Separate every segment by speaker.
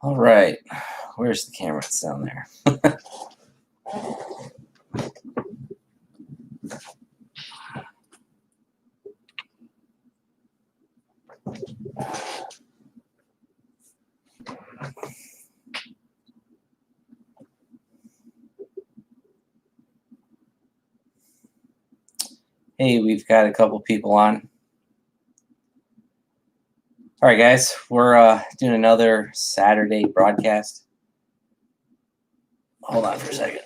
Speaker 1: All right, where's the camera? It's down there. Hey, we've got a couple people on. All right, guys, we're doing another Saturday broadcast. Hold on for a second.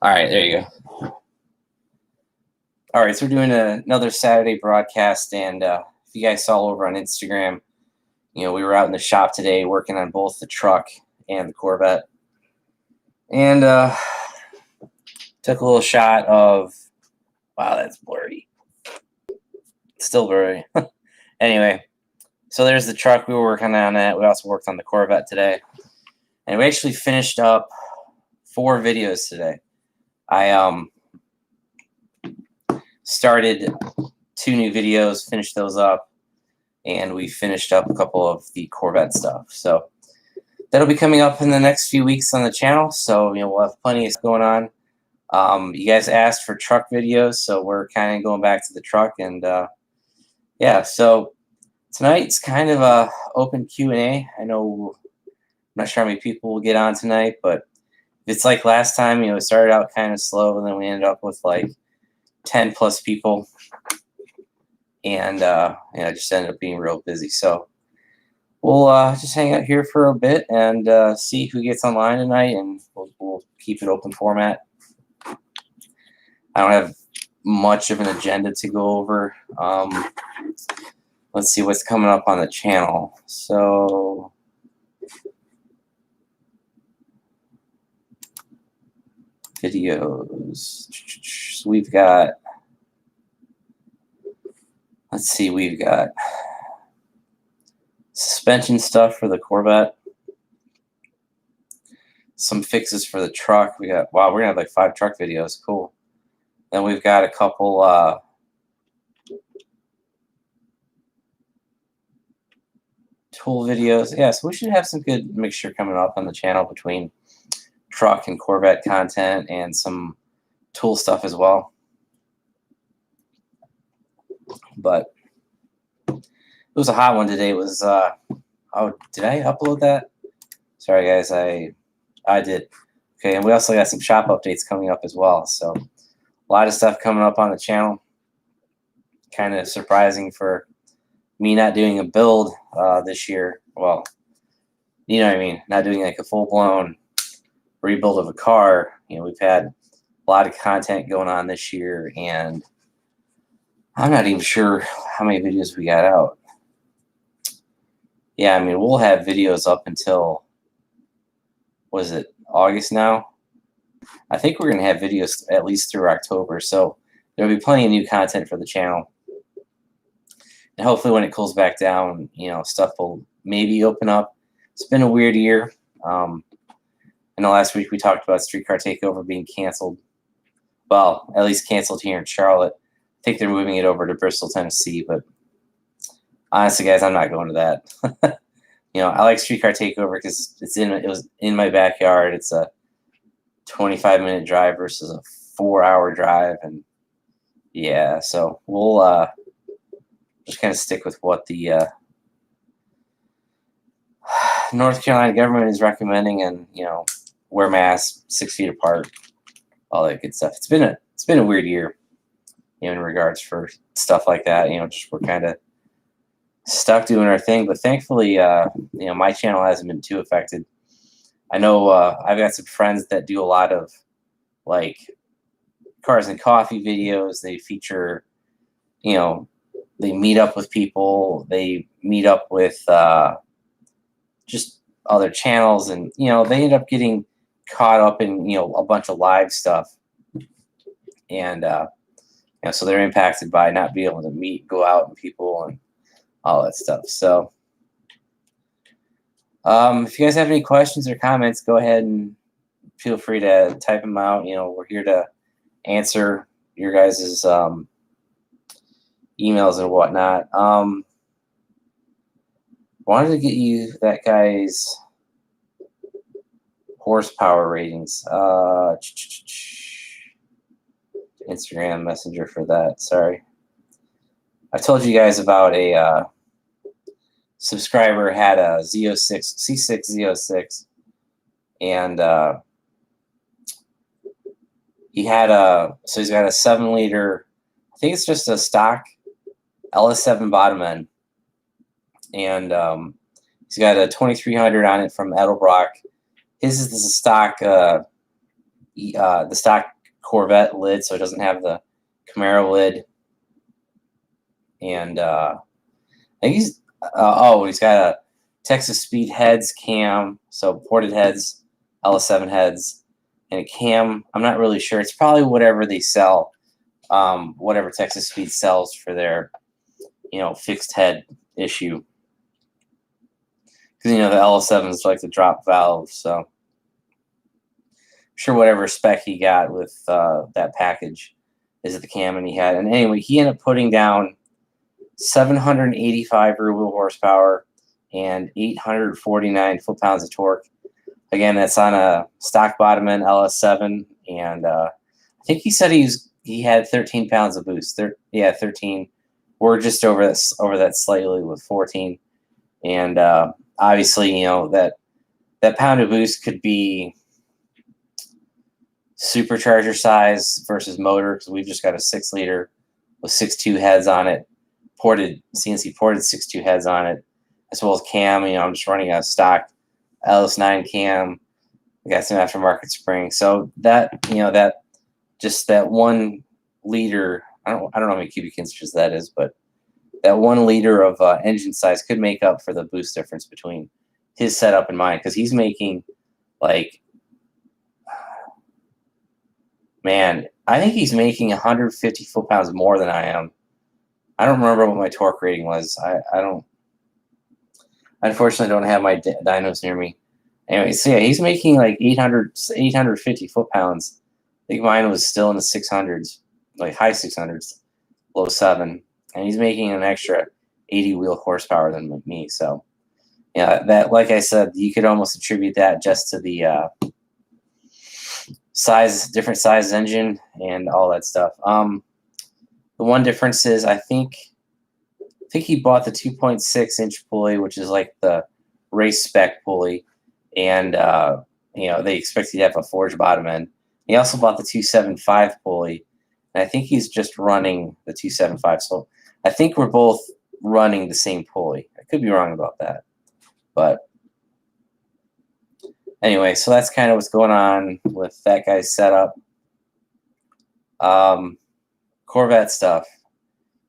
Speaker 1: All right, there you go. All right, so we're doing another Saturday broadcast, and if you guys saw over on Instagram, we were out in the shop today working on both the truck and the Corvette, and took a little shot of, wow, that's blurry. Still blurry. Anyway, so there's the truck. We were working on that. We also worked on the Corvette today, and we actually finished up 4 videos today. I started 2 new videos, finished those up, and we finished up a couple of the Corvette stuff. So that'll be coming up in the next few weeks on the channel. So we'll have plenty of stuff going on. You guys asked for truck videos, so we're kind of going back to the truck, and yeah. So tonight's kind of a open Q&A. I know I'm not sure how many people will get on tonight, but it's like last time, it started out kind of slow, and then we ended up with like 10 plus people, and it just ended up being real busy. So we'll just hang out here for a bit and see who gets online tonight, and we'll keep it open format. I don't have much of an agenda to go over. Let's see what's coming up on the channel. So videos. So we've got, let's see, we've got suspension stuff for the Corvette, some fixes for the truck. We got, wow, we're gonna have like 5 truck videos. Cool. Then we've got a couple tool videos. Yeah, so we should have some good mixture coming up on the channel between truck and Corvette content and some tool stuff as well. But it was a hot one today. It was oh, did I upload that? Sorry guys, I did. Okay, and we also got some shop updates coming up as well. So a lot of stuff coming up on the channel. Kind of surprising for me not doing a build this year. Well, you know what I mean, not doing like a full-blown rebuild of a car. We've had a lot of content going on this year, and I'm not even sure how many videos we got out. Yeah, I mean, we'll have videos up until, what is it, August now? I think we're going to have videos at least through October, so there'll be plenty of new content for the channel. And hopefully when it cools back down, stuff will maybe open up. It's been a weird year. I know last week we talked about Streetcar Takeover being canceled. Well, at least canceled here in Charlotte. I think they're moving it over to Bristol, Tennessee, but honestly, guys, I'm not going to that. I like Streetcar Takeover because it was in my backyard. It's a 25-minute drive versus a 4-hour drive, and yeah, so we'll just kind of stick with what the North Carolina government is recommending, and wear masks 6 feet apart, all that good stuff. It's been a weird year, in regards for stuff like that. Just we're kind of stuck doing our thing, but thankfully, my channel hasn't been too affected. I know I've got some friends that do a lot of like cars and coffee videos. They feature, they meet up with people. They meet up with just other channels, and they end up getting caught up in a bunch of live stuff, and so they're impacted by not being able to go out and people and all that stuff. So if you guys have any questions or comments, go ahead and feel free to type them out. We're here to answer your guys' emails and whatnot. Wanted to get you that guy's horsepower ratings. Instagram Messenger for that. Sorry. I told you guys about a subscriber had a Z06, C6 Z06, and he had so he's got a 7-liter, I think it's just a stock LS7 bottom end, and he's got a 2300 on it from Edelbrock. His is the stock, the stock Corvette lid, so it doesn't have the Camaro lid. And I think he's he's got a Texas Speed heads cam, so ported heads, LS7 heads, and a cam. I'm not really sure. It's probably whatever they sell, whatever Texas Speed sells for their, fixed head issue. Because the LS7s like the drop valve, so I'm sure whatever spec he got with that package is the cam and he had. And anyway, he ended up putting down 785 rear wheel horsepower and 849 foot-pounds of torque. Again, that's on a stock bottom end LS7, and I think he said he had 13 pounds of boost. 13. We're just over that slightly with 14, and obviously, that pound of boost could be supercharger size versus motor, because we've just got a 6-liter with 6.2 heads on it, CNC ported 6.2 heads on it, as well as cam. I'm just running a stock LS9 cam. We got some aftermarket springs. So that that 1 liter, I don't know how many cubic inches that is, but that 1 liter of engine size could make up for the boost difference between his setup and mine, because he's making I think he's making 150 foot-pounds more than I am. I don't remember what my torque rating was. I unfortunately don't have my dynos near me. Anyway, so yeah, he's making like 850 foot-pounds. I think mine was still in the 600s, like high 600s, low 7, and he's making an extra 80 wheel horsepower than me. So yeah, that, like I said, you could almost attribute that just to the different size engine and all that stuff. The one difference is I think he bought the 2.6-inch pulley, which is like the race spec pulley, and they expect you to have a forged bottom end. He also bought the 275 pulley, and I think he's just running the 275. So I think we're both running the same pulley. I could be wrong about that, but anyway, so that's kind of what's going on with that guy's setup. Corvette stuff.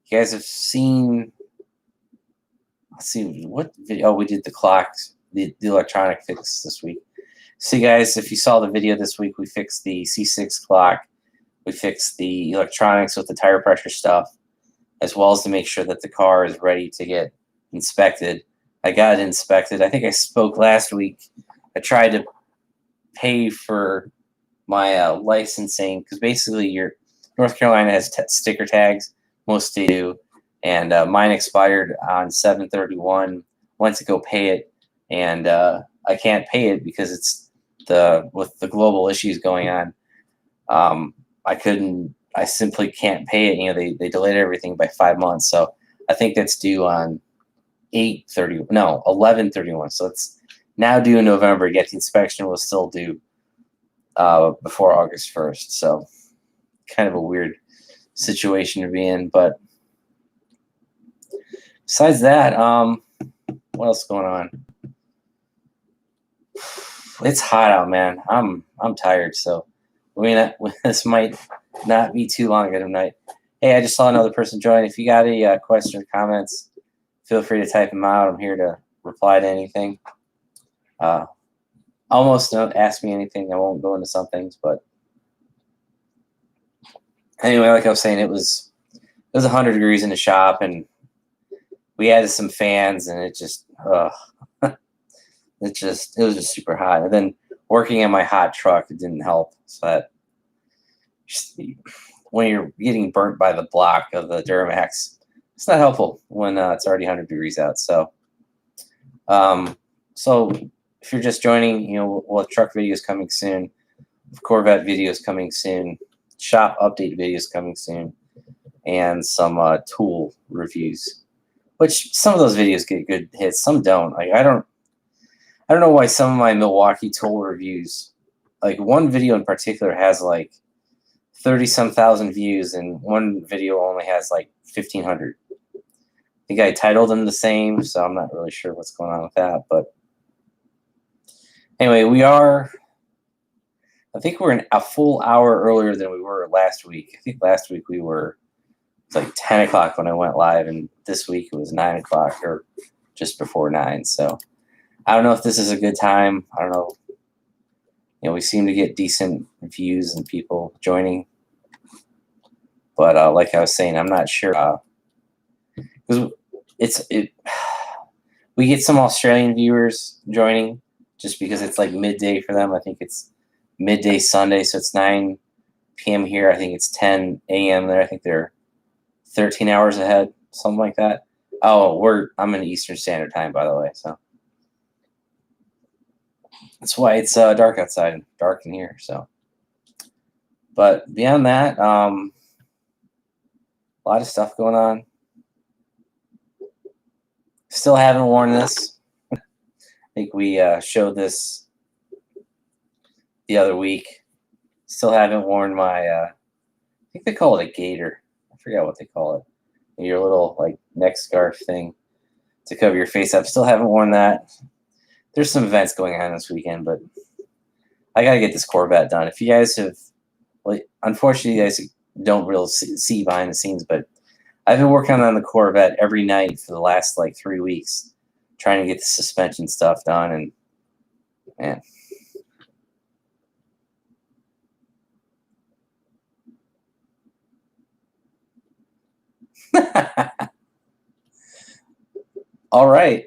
Speaker 1: You guys have seen, let's see, what video? Oh, we did the clocks, the electronic fix this week. So guys, if you saw the video this week, we fixed the C6 clock. We fixed the electronics with the tire pressure stuff, as well as to make sure that the car is ready to get inspected. I got it inspected. I think I spoke last week. I tried to pay for my licensing, because basically North Carolina has sticker tags. Most states do. And mine expired on 7/31. Went to go pay it, and I can't pay it because it's with the global issues going on. I simply can't pay it. They delayed everything by 5 months. So I think that's due on 11/31. So it's now due in November, yet the inspection was still due before August 1st. So kind of a weird situation to be in. But besides that, what else is going on? It's hot out, man. I'm tired, so this might not be too long at night. Hey, I just saw another person join. If you got any questions or comments, feel free to type them out. I'm here to reply to anything. Almost don't ask me anything. I won't go into some things, but anyway, like I was saying, it was 100 degrees in the shop, and we added some fans, and it was just super hot. And then working in my hot truck, it didn't help. So just when you're getting burnt by the block of the Duramax, it's not helpful when it's already 100 degrees out. So, so if you're just joining, we'll have truck videos coming soon, Corvette videos coming soon, shop update videos coming soon, and some tool reviews. Which some of those videos get good hits, some don't. Like I don't know why some of my Milwaukee tool reviews, like one video in particular has like 30-some thousand views, and one video only has like 1,500. I think I titled them the same, so I'm not really sure what's going on with that. But anyway, I think we're a full hour earlier than we were last week. I think last week we were, it's like 10 o'clock when I went live, and this week it was 9 o'clock or just before 9. So I don't know if this is a good time. I don't know. We seem to get decent views and people joining. But like I was saying, I'm not sure. Because we get some Australian viewers joining just because it's like midday for them. I think it's midday Sunday, so it's 9 p.m. here. I think it's 10 a.m. there. I think they're 13 hours ahead, something like that. Oh, I'm in Eastern Standard Time, by the way, so that's why it's dark outside and dark in here. So, but beyond that, a lot of stuff going on. Still haven't worn this. I think we showed this the other week. Still haven't worn my, I think they call it a gaiter. I forgot what they call it. Your little like neck scarf thing to cover your face up. Still haven't worn that. There's some events going on this weekend, but I got to get this Corvette done. If you guys have, well, unfortunately, you guys don't really see behind the scenes, but I've been working on the Corvette every night for the last like 3 weeks, trying to get the suspension stuff done, and man. All right.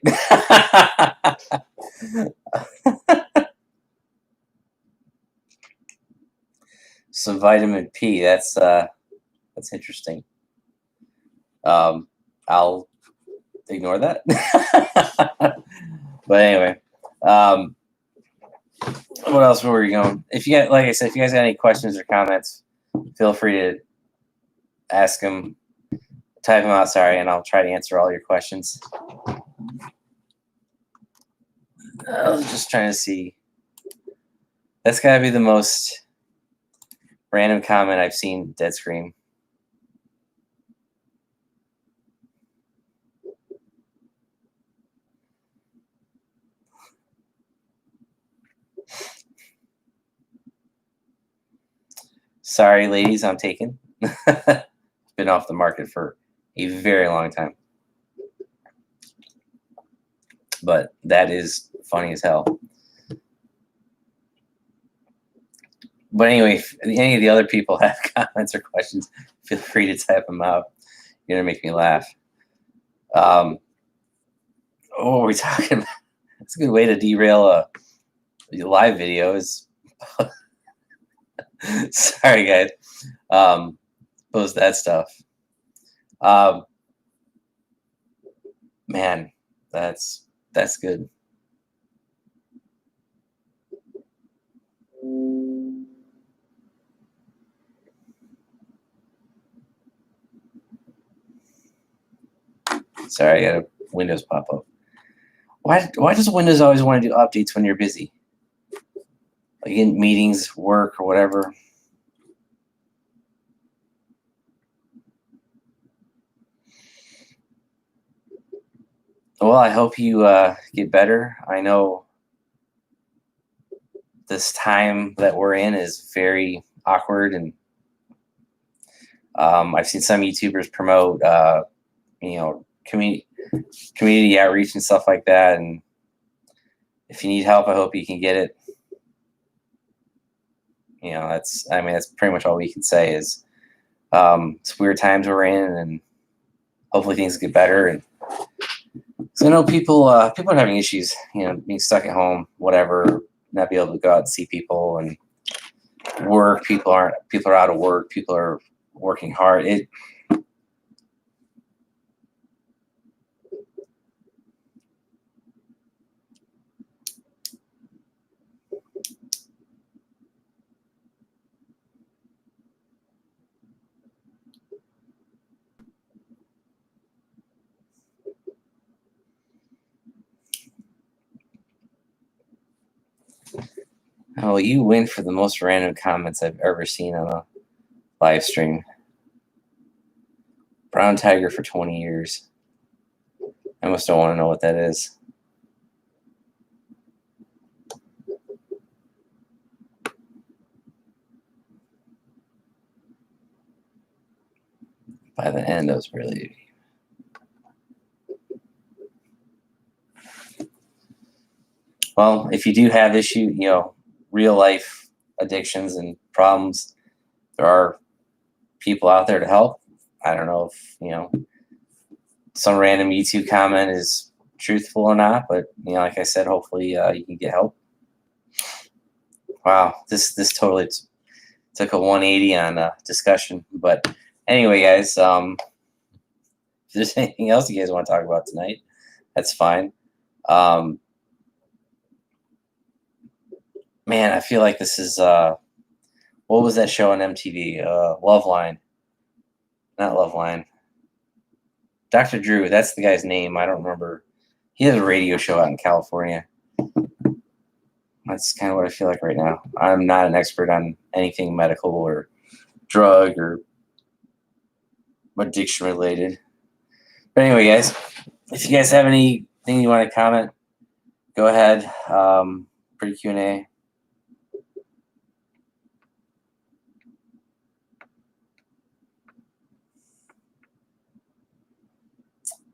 Speaker 1: Some vitamin P. That's interesting. I'll ignore that. But anyway, what else were we going? If you got, like I said, if you guys got any questions or comments, feel free to ask them, type them out. Sorry, and I'll try to answer all your questions. I was just trying to see. That's got to be the most random comment I've seen. Dead screen. Sorry, ladies, I'm taken. Been off the market for a very long time. But that is funny as hell. But anyway, if any of the other people have comments or questions, feel free to type them out. You're going to make me laugh. What were we talking about? It's a good way to derail a live video. Is sorry, guys. Post that stuff. Man, that's good. Sorry, I got a Windows pop up. Why does Windows always want to do updates when you're busy? Like in meetings, work, or whatever. Well, I hope you get better. I know this time that we're in is very awkward, and I've seen some YouTubers promote, community outreach and stuff like that. And if you need help, I hope you can get it. That's pretty much all we can say is it's weird times we're in, and hopefully things get better. And so I know people are having issues, being stuck at home, whatever, not be able to go out and see people, and work. People are out of work. People are working hard. Oh, you win for the most random comments I've ever seen on a live stream. Brown Tiger for 20 years. I must don't want to know what that is. By the end, I was really... Well, if you do have real life addictions and problems, there are people out there to help. I don't know if, some random YouTube comment is truthful or not, but, like I said, hopefully you can get help. Wow, this totally took a 180 on discussion. But anyway, guys, if there's anything else you guys want to talk about tonight, that's fine. Man, I feel like this is what was that show on MTV? Loveline. Not Loveline. Dr. Drew, that's the guy's name. I don't remember. He has a radio show out in California. That's kind of what I feel like right now. I'm not an expert on anything medical or drug or addiction related. But anyway, guys, if you guys have anything you want to comment, go ahead. Pretty Q&A.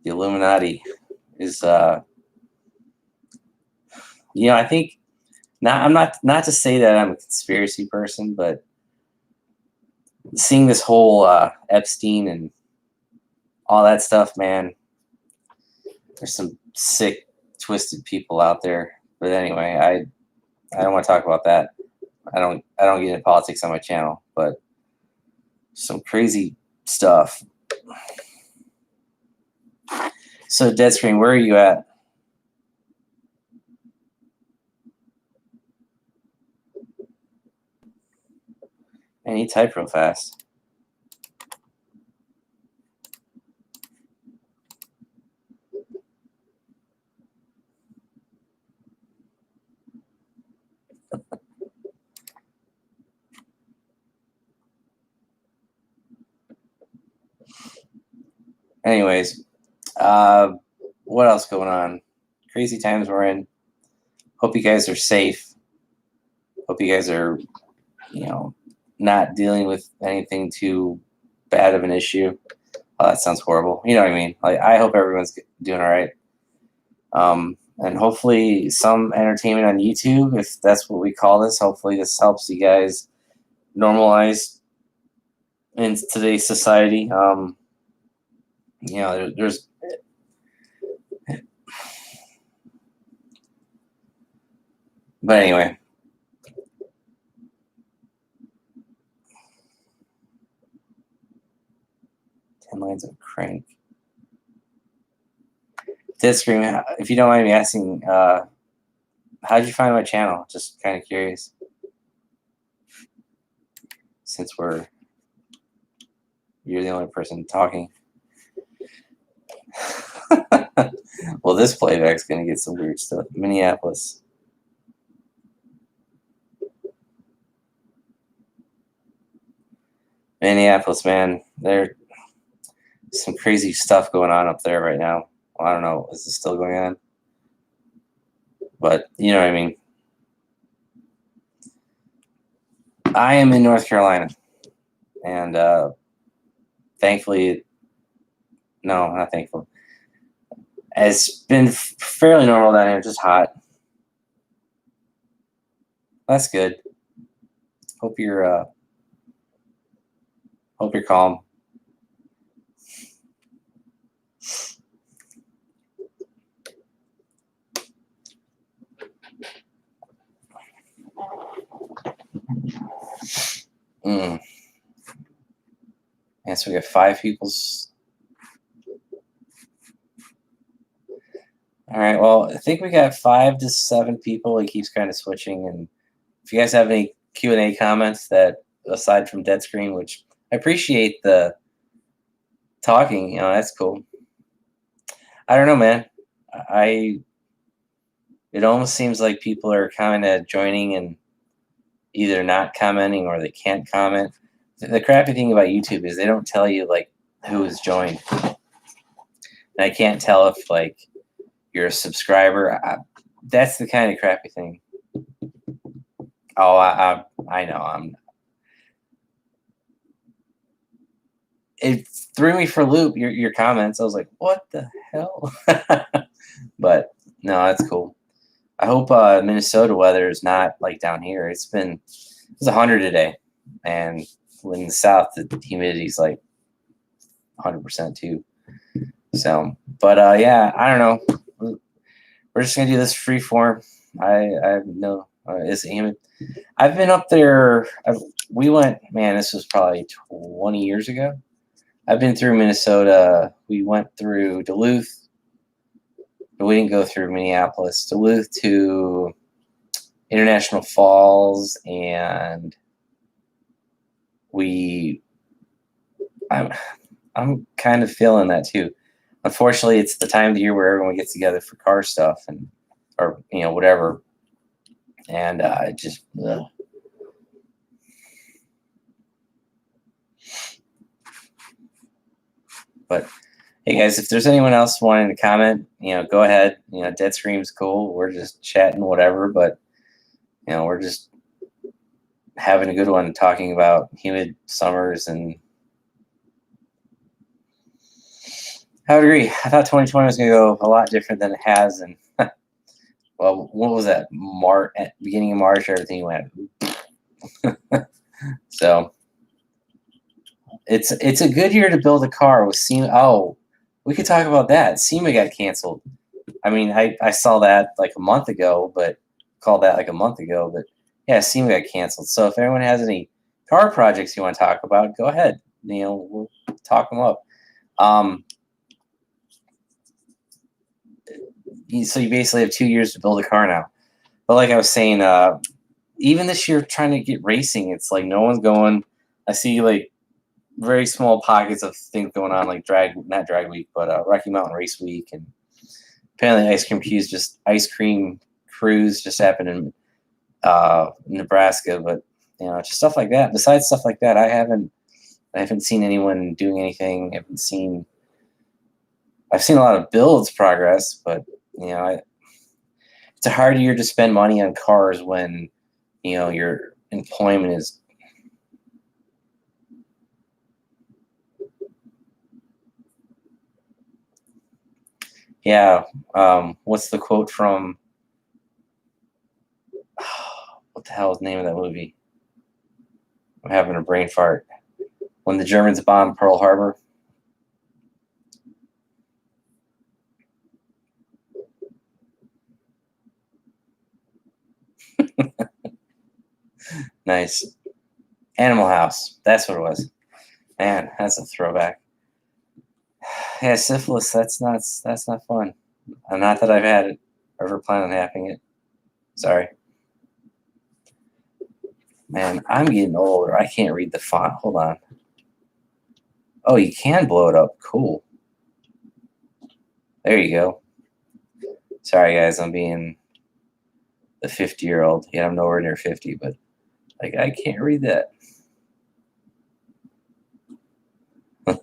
Speaker 1: The Illuminati is, I think, I'm not to say that I'm a conspiracy person, but seeing this whole Epstein and all that stuff, man, there's some sick, twisted people out there. But anyway, I don't want to talk about that. I don't get into politics on my channel, but some crazy stuff. So, Deadscreen, where are you at? Man, you type real fast. Anyways, what else going on? Crazy times we're in. Hope you guys are safe. Hope you guys are, not dealing with anything too bad of an issue. Oh, that sounds horrible. You know what I mean? Like, I hope everyone's doing all right. And hopefully some entertainment on YouTube, if that's what we call this. Hopefully this helps you guys normalize in today's society. There's but anyway. Lines of crank. Deadscreen, if you don't mind me asking, how did you find my channel? Just kind of curious. Since you're the only person talking. Well, this playback's gonna get some weird stuff. Minneapolis. Minneapolis, man. There's some crazy stuff going on up there right now. Well, I don't know. Is this still going on? But you know what I mean. I am in North Carolina. And thankfully, no, not thankful. It's been fairly normal down here, just hot. That's good. Hope you're calm. And so we got 5 people. All right. Well, I think we got 5 to 7 people. It keeps kind of switching. And if you guys have any Q&A comments that aside from dead screen, which I appreciate the talking, that's cool. I don't know, man. It almost seems like people are kind of joining and either not commenting or they can't comment. The crappy thing about YouTube is they don't tell you like who has joined. And I can't tell if like you're a subscriber. That's the kind of crappy thing. Oh, I know. It threw me for a loop. Your comments. I was like, what the hell? But no, that's cool. I hope Minnesota weather is not like down here. It's 100 today, and in the south the humidity's like 100% too. So, but yeah, I don't know. We're just gonna do this free form. I have no. It's humid. I've been up there. We went. Man, this was probably 20 years ago. I've been through Minnesota. We went through Duluth, but we didn't go through Minneapolis. Duluth to International Falls, and I'm kind of feeling that too. Unfortunately, it's the time of the year where everyone gets together for car stuff or whatever, and it just. Ugh. But hey, guys, if there's anyone else wanting to comment, go ahead. Dead Scream's cool. We're just chatting, whatever. But we're just having a good one, talking about humid summers, and I would agree. I thought 2020 was going to go a lot different than it has, and well, what was that? At beginning of March, everything went. So it's a good year to build a car with SEMA. Oh, we could talk about that. SEMA got canceled. I mean, I saw that like a month ago, but yeah, SEMA got canceled. So if anyone has any car projects you want to talk about, go ahead. We'll talk them up. So you basically have 2 years to build a car now. But like I was saying, even this year trying to get racing, it's like no one's going. I see like very small pockets of things going on, like not drag week, but Rocky Mountain Race Week, and apparently ice cream cruise just happened in Nebraska. But just stuff like that. Besides stuff like that, I haven't seen anyone doing anything. I've seen a lot of builds progress, but it's a hard year to spend money on cars when your employment is. Yeah. What's the quote from? What the hell is the name of that movie? I'm having a brain fart. When the Germans bombed Pearl Harbor. Nice. Animal House. That's what it was. Man, that's a throwback. Yeah, syphilis. That's not fun. Not that I've had it or ever plan on having it. Sorry. Man, I'm getting older. I can't read the font. Hold on. Oh, you can blow it up. Cool. There you go. Sorry, guys. I'm being the 50-year-old. Yeah, I'm nowhere near 50, but like I can't read that.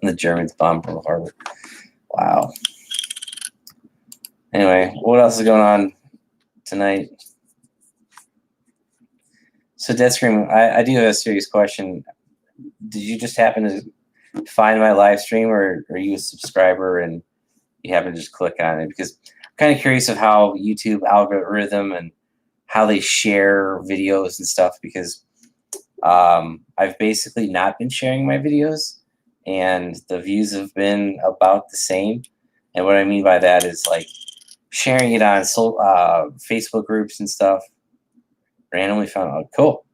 Speaker 1: The Germans bombed Pearl Harbor. Wow. Anyway, what else is going on tonight? So, Dead Scream, I do have a serious question. Did you just happen to find my live stream, or are you a subscriber and you happen to just click on it? Because I'm kind of curious of how YouTube algorithm and how they share videos and stuff, because I've basically not been sharing my videos and the views have been about the same. And what I mean by that is like sharing it on Facebook groups and stuff. Randomly found out. Cool.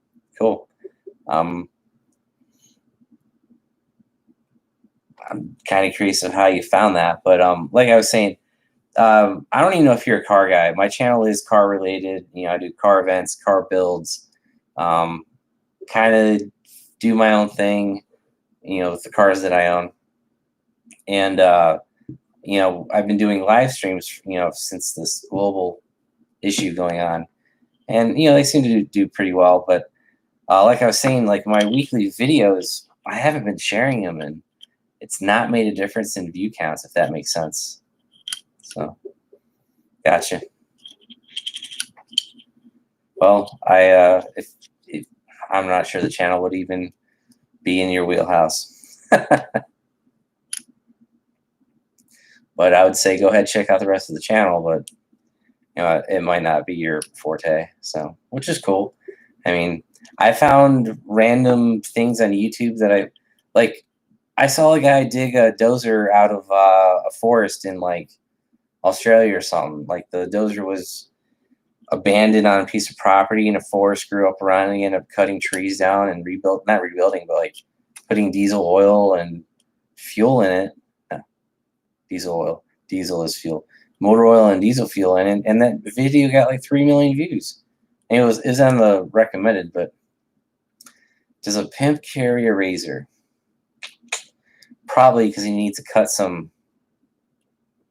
Speaker 1: I'm kind of curious of how you found that, but like I was saying, I don't even know if you're a car guy. My channel is car related. You know, I do car events, car builds, um, kind of do my own thing, you know, with the cars that I own. And, you know, I've been doing live streams, you know, since this global issue going on. And, you know, they seem to do pretty well. But like I was saying, like my weekly videos, I haven't been sharing them, and it's not made a difference in view counts, if that makes sense. So, gotcha. Well, if I'm not sure the channel would even be in your wheelhouse. But I would say go ahead, check out the rest of the channel, but you know, it might not be your forte. So, which is cool. I mean, I found random things on YouTube that I like. I saw a guy dig a dozer out of a forest in like Australia or something. Like the dozer was abandoned on a piece of property in a forest, grew up around, and he ended up cutting trees down and not rebuilding, but like putting diesel oil and fuel in it. Diesel oil. Diesel is fuel. Motor oil and diesel fuel in it. And that video got like 3 million views. And it was on the recommended, but does a pimp carry a razor? Probably because he needs to cut some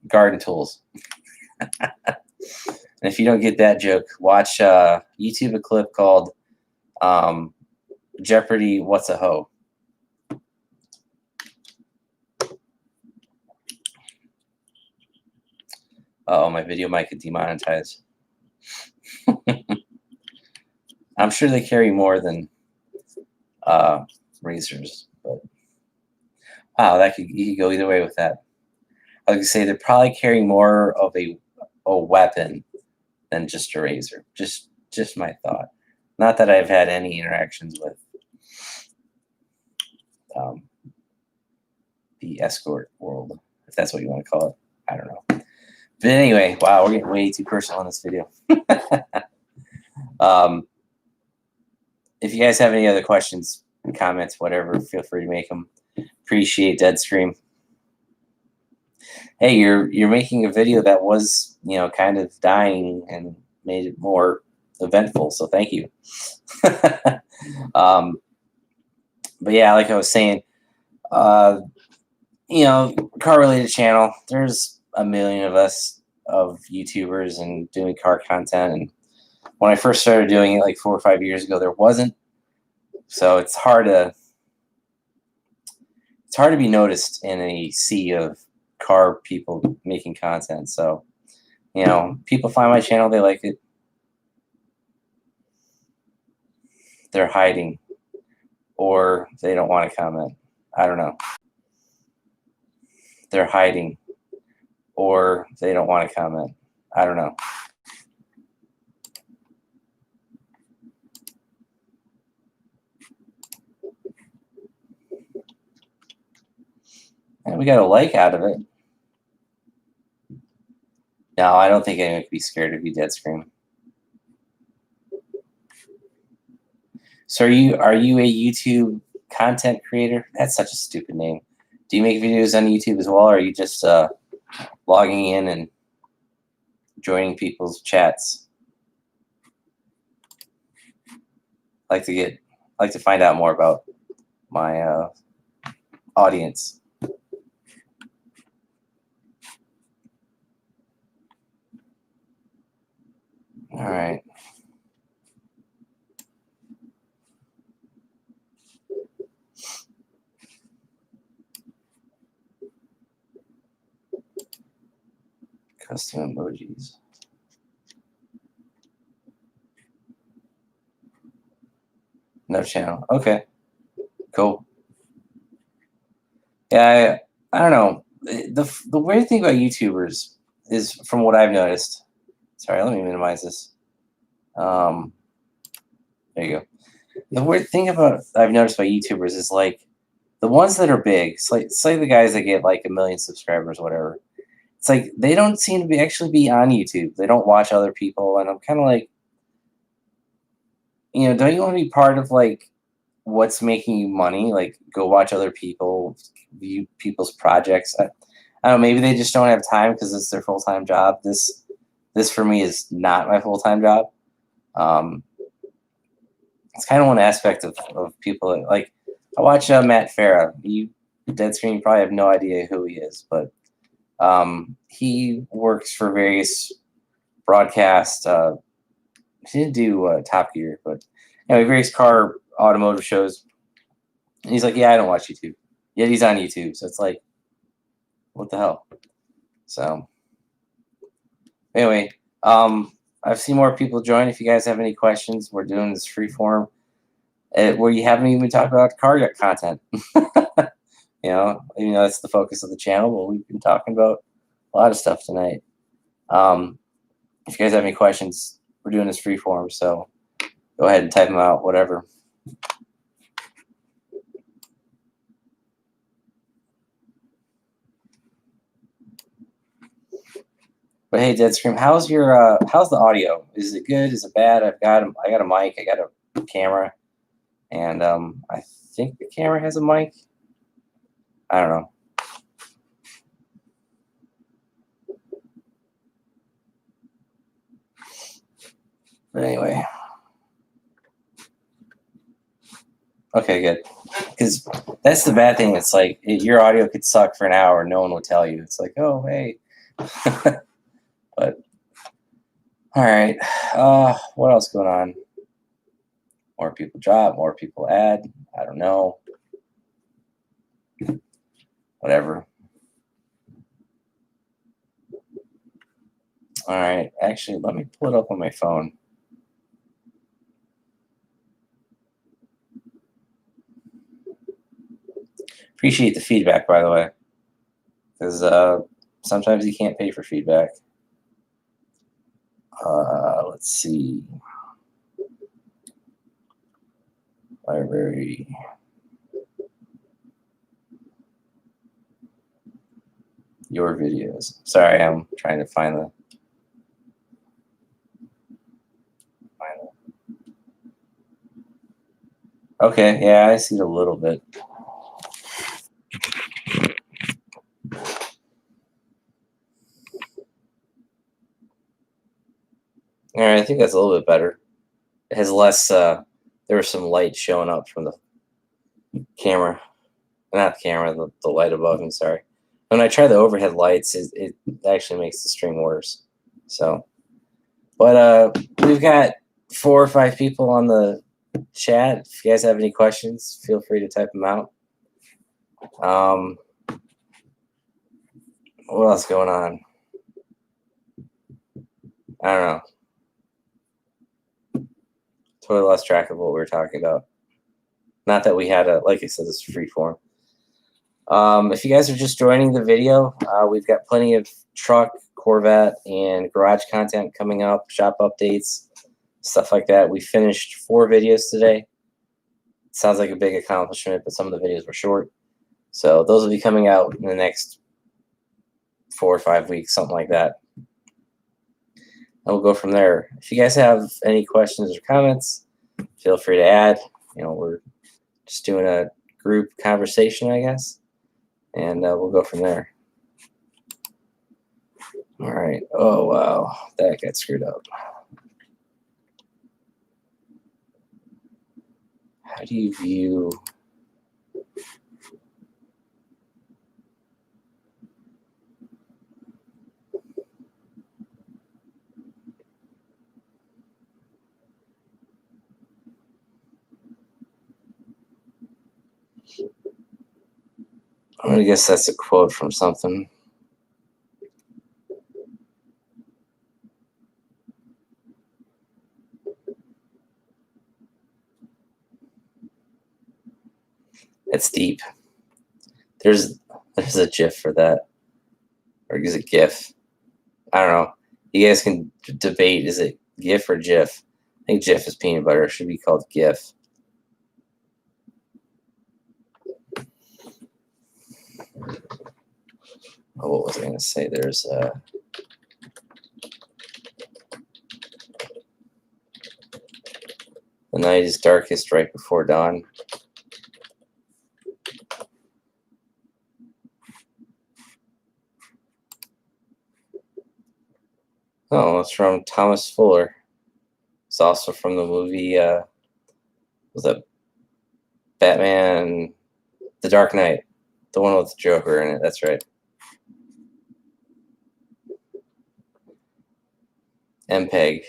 Speaker 1: garden tools. And if you don't get that joke, watch YouTube a clip called Jeopardy! What's a Hoe? Oh, my video might get demonetized. I'm sure they carry more than razors, but wow, you could go either way with that. I was gonna say they're probably carrying more of a weapon than just a razor. Just my thought. Not that I've had any interactions with the escort world, if that's what you want to call it. I don't know. But anyway, wow, we're getting way too personal on this video. If you guys have any other questions, comments, whatever, feel free to make them. Appreciate Deadstream. Hey, you're making a video that was, you know, kind of dying and made it more eventful, so thank you. But yeah, like I was saying, you know, car related channel, there's a million of us, of YouTubers and doing car content, and when I first started doing it like 4 or 5 years ago, there wasn't. So it's hard to be noticed in a sea of car people making content. So, you know, people find my channel, they like it. They're hiding, or they don't want to comment. I don't know. They're hiding, or they don't want to comment. I don't know. And we got a like out of it. No, I don't think anyone could be scared of you, Deadstream. So are you a YouTube content creator? That's such a stupid name. Do you make videos on YouTube as well, or are you just logging in and joining people's chats? Like to find out more about my audience. All right. Custom emojis. No channel. Okay. Cool. Yeah, I don't know. The weird thing about YouTubers is, from what I've noticed. Sorry, let me minimize this. There you go. The weird thing I've noticed about YouTubers is like the ones that are big, say the guys that get like 1 million subscribers, whatever. It's like they don't seem to actually be on YouTube. They don't watch other people, and I'm kind of like, you know, don't you want to be part of like what's making you money. Like, go watch other people, view people's projects. I don't know, maybe they just don't have time because it's their full-time job. This for me is not my full-time job. It's kind of one aspect of people that, like, I watch Matt Farah. You dead screen, you probably have no idea who he is, but he works for various broadcast. He didn't do Top Gear, but anyway, various car automotive shows. And he's like, yeah, I don't watch YouTube. Yet he's on YouTube, so it's like, what the hell? So anyway, I've seen more people join. If you guys have any questions, we're doing this free form where you haven't even talked about car content. You know, even though that's the focus of the channel, but we've been talking about a lot of stuff tonight. If you guys have any questions, we're doing this free form, so go ahead and type them out, whatever. But hey, Deadscream, how's your how's the audio? Is it good? Is it bad? I got a mic, I got a camera, and I think the camera has a mic. I don't know. But anyway. Okay, good. Because that's the bad thing. It's like your audio could suck for an hour and no one would tell you. It's like, oh, hey. But, all right. What else going on? More people drop, more people add. I don't know. Whatever. All right. Actually, let me pull it up on my phone. Appreciate the feedback, by the way, because sometimes you can't pay for feedback. Let's see. Library. Your videos. Sorry, I'm trying to find the. Okay, yeah, I see it a little bit. All right, I think that's a little bit better. It has less, there was some light showing up from the camera. Not the camera, the light above me, sorry. When I try the overhead lights, it actually makes the stream worse. So, but we've got 4 or 5 people on the chat. If you guys have any questions, feel free to type them out. What else going on? I don't know. Totally lost track of what we were talking about. Not that we had like I said, this is free form. If you guys are just joining the video, we've got plenty of truck, Corvette, and garage content coming up, shop updates, stuff like that. We finished 4 videos today. Sounds like a big accomplishment, but some of the videos were short. So those will be coming out in the next 4 or 5 weeks, something like that. And we'll go from there. If you guys have any questions or comments, feel free to add. You know, we're just doing a group conversation, I guess. And we'll go from there. All right. Oh, wow. That got screwed up. How do you view... I'm going to guess that's a quote from something. It's deep. There's a GIF for that. Or is it GIF? I don't know. You guys can debate. Is it GIF or GIF? I think GIF is peanut butter. It should be called GIF. Oh, what was I going to say? There's the night is darkest right before dawn. from Thomas Fuller. It's also from the movie, was that Batman, The Dark Knight, the one with the Joker in it. That's right. MPEG.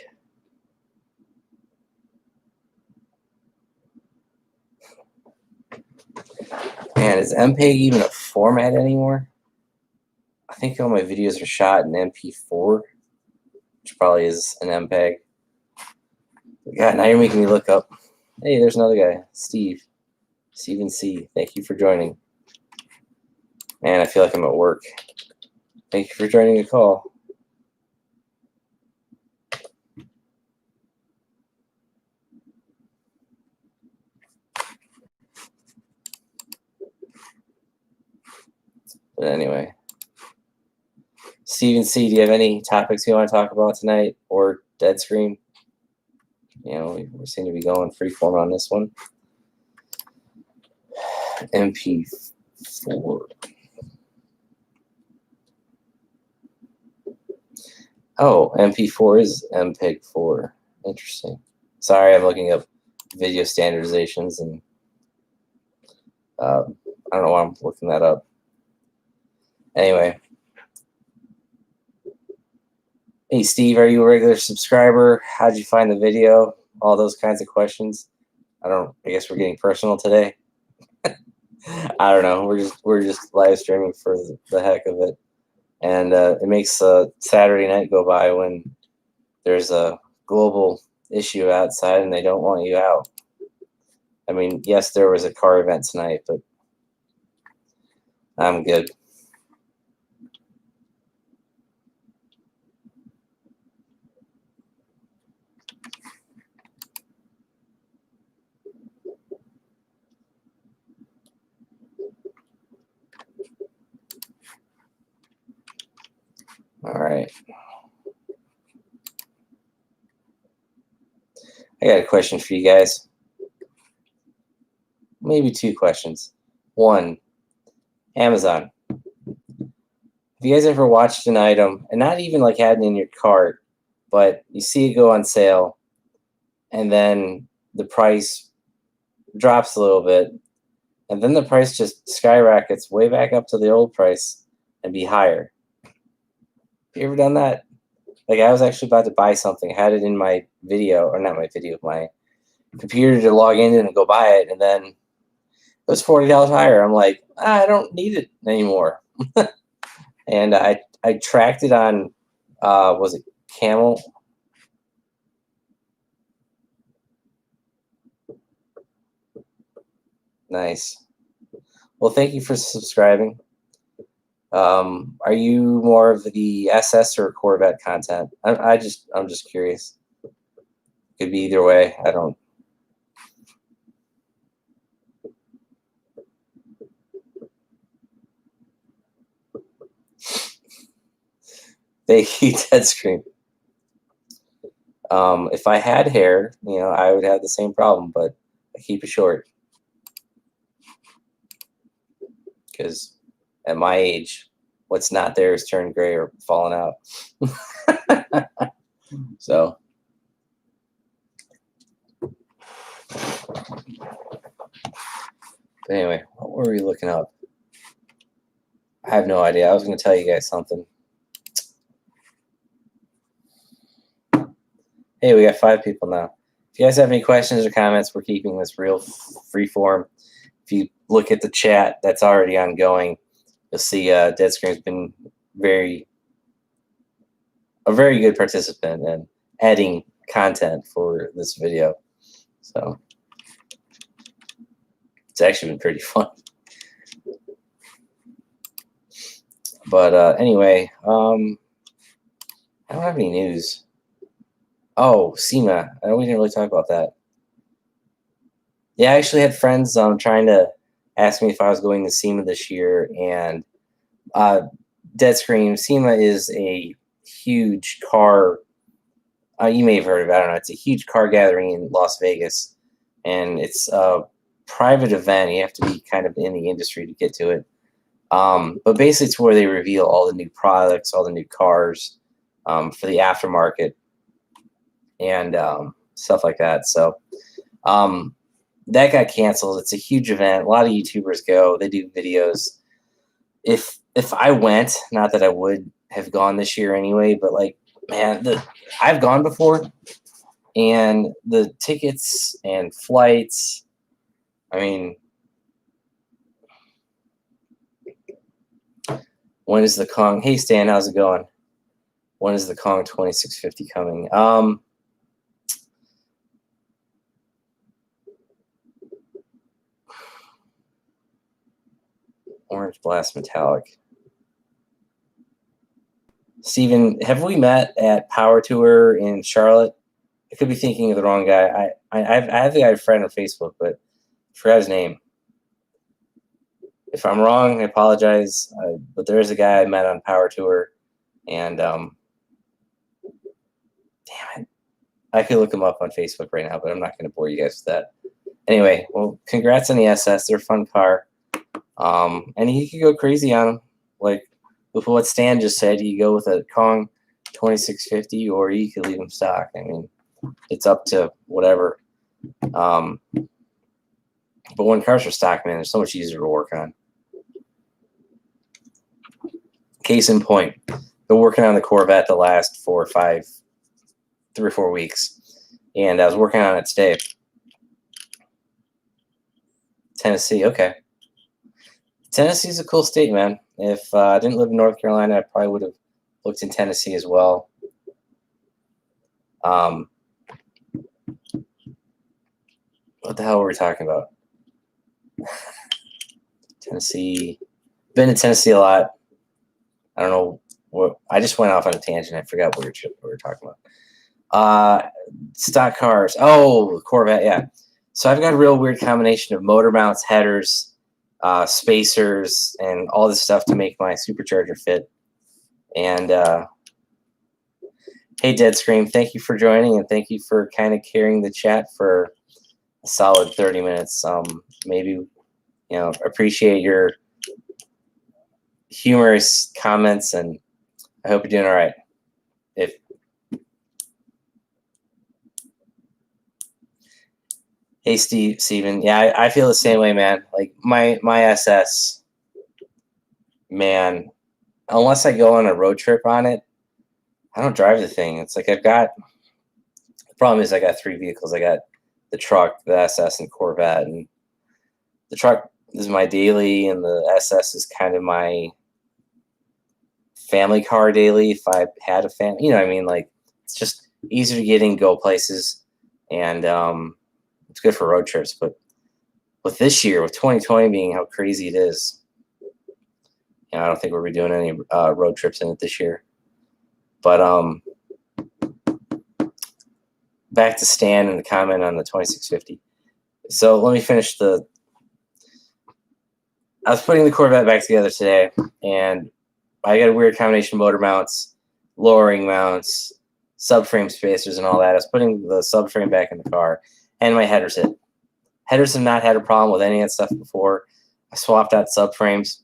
Speaker 1: Man, is MPEG even a format anymore? I think all my videos are shot in MP4, which probably is an MPEG. God, now you're making me look up. Hey, there's another guy, Steve. Steven C. Thank you for joining. Man, I feel like I'm at work. Thank you for joining the call. But anyway, Steven C., do you have any topics you want to talk about tonight, or dead screen? You know, we seem to be going freeform on this one. MP4. Oh, MP4 is MPEG-4. Interesting. Sorry, I'm looking up video standardizations, and I don't know why I'm looking that up. Anyway. Hey, Steve, are you a regular subscriber? How'd you find the video? All those kinds of questions. I guess we're getting personal today. I don't know. We're just live streaming for the heck of it. And it makes Saturday night go by when there's a global issue outside and they don't want you out. I mean, yes, there was a car event tonight, but I'm good. All right. I got a question for you guys. Maybe two questions. One, Amazon. Have you guys ever watched an item and not even like had it in your cart, but you see it go on sale and then the price drops a little bit and then the price just skyrockets way back up to the old price and be higher? You ever done that? Like, I was actually about to buy something, had it in my video, or not my video, my computer to log in and go buy it, and then it was $40 higher. I'm like, I don't need it anymore. And I tracked it on, was it Camel? Nice. Well, thank you for subscribing. Are you more of the SS or Corvette content? I'm just curious. Could be either way. I don't. Thank you, Dead Screen. If I had hair, you know, I would have the same problem, but I keep it short. Because at my age, what's not there is turned gray or falling out. So, but anyway, what were we looking up? I have no idea. I was going to tell you guys something. Hey, we got 5 people now. If you guys have any questions or comments, we're keeping this real free form. If you look at the chat that's already ongoing, you'll see Dead Screen's been a very good participant in adding content for this video. So it's actually been pretty fun. But anyway, I don't have any news. Oh, SEMA. I know we didn't really talk about that. Yeah, I actually had friends trying to ask me if I was going to SEMA this year, and Dead Screen, SEMA is a huge car. You may have heard of it. I don't know. It's a huge car gathering in Las Vegas, and it's a private event. You have to be kind of in the industry to get to it. But basically, it's where they reveal all the new products, all the new cars, for the aftermarket and stuff like that. So that got canceled. It's a huge event. A lot of YouTubers go. They do videos. If I went, not that I would have gone this year anyway, but like, man, I've gone before, and the tickets and flights, I mean, when is the Kong? Hey Stan, how's it going? When is the Kong 2650 coming? Orange Blast Metallic. Steven, have we met at Power Tour in Charlotte? I could be thinking of the wrong guy. I think I have a friend on Facebook, but I forgot his name. If I'm wrong, I apologize. But there is a guy I met on Power Tour, and damn it, I could look him up on Facebook right now, but I'm not going to bore you guys with that. Anyway, well, congrats on the SS. They're a fun car, and you could go crazy on them, like with what Stan just said. You go with a Kong 2650, or you could leave them stock. I mean, it's up to whatever. But when cars are stock, man, they're so much easier to work on. Case in point, been working on the Corvette the last 3 or 4 weeks, and I was working on it today. Tennessee, okay. Tennessee's a cool state, man. If I didn't live in North Carolina, I probably would have looked in Tennessee as well. What the hell were we talking about? Tennessee. Been in Tennessee a lot. I don't know what. I just went off on a tangent. I forgot what we were talking about. Stock cars. Oh, Corvette. Yeah. So I've got a real weird combination of motor mounts, headers, spacers, and all this stuff to make my supercharger fit. And hey, Dead Scream, thank you for joining, and thank you for kind of carrying the chat for a solid 30 minutes. Maybe, appreciate your humorous comments, and I hope you're doing all right. Hey, Steven. Yeah, I feel the same way, man. Like my SS, man, unless I go on a road trip on it, I don't drive the thing. It's like the problem is I got 3 vehicles. I got the truck, the SS, and Corvette. And the truck is my daily, and the SS is kind of my family car daily if I had a family. You know what I mean? Like, it's just easier to get in, go places, and it's good for road trips. But with this year, with 2020 being how crazy it is, I don't think we'll be doing any road trips in it this year. But back to Stan and the comment on the 2650. So let me finish I was putting the Corvette back together today, and I got a weird combination of motor mounts, lowering mounts, subframe spacers, and all that. I was putting the subframe back in the car, and my headers hit. Headers have not had a problem with any of that stuff before. I swapped out subframes,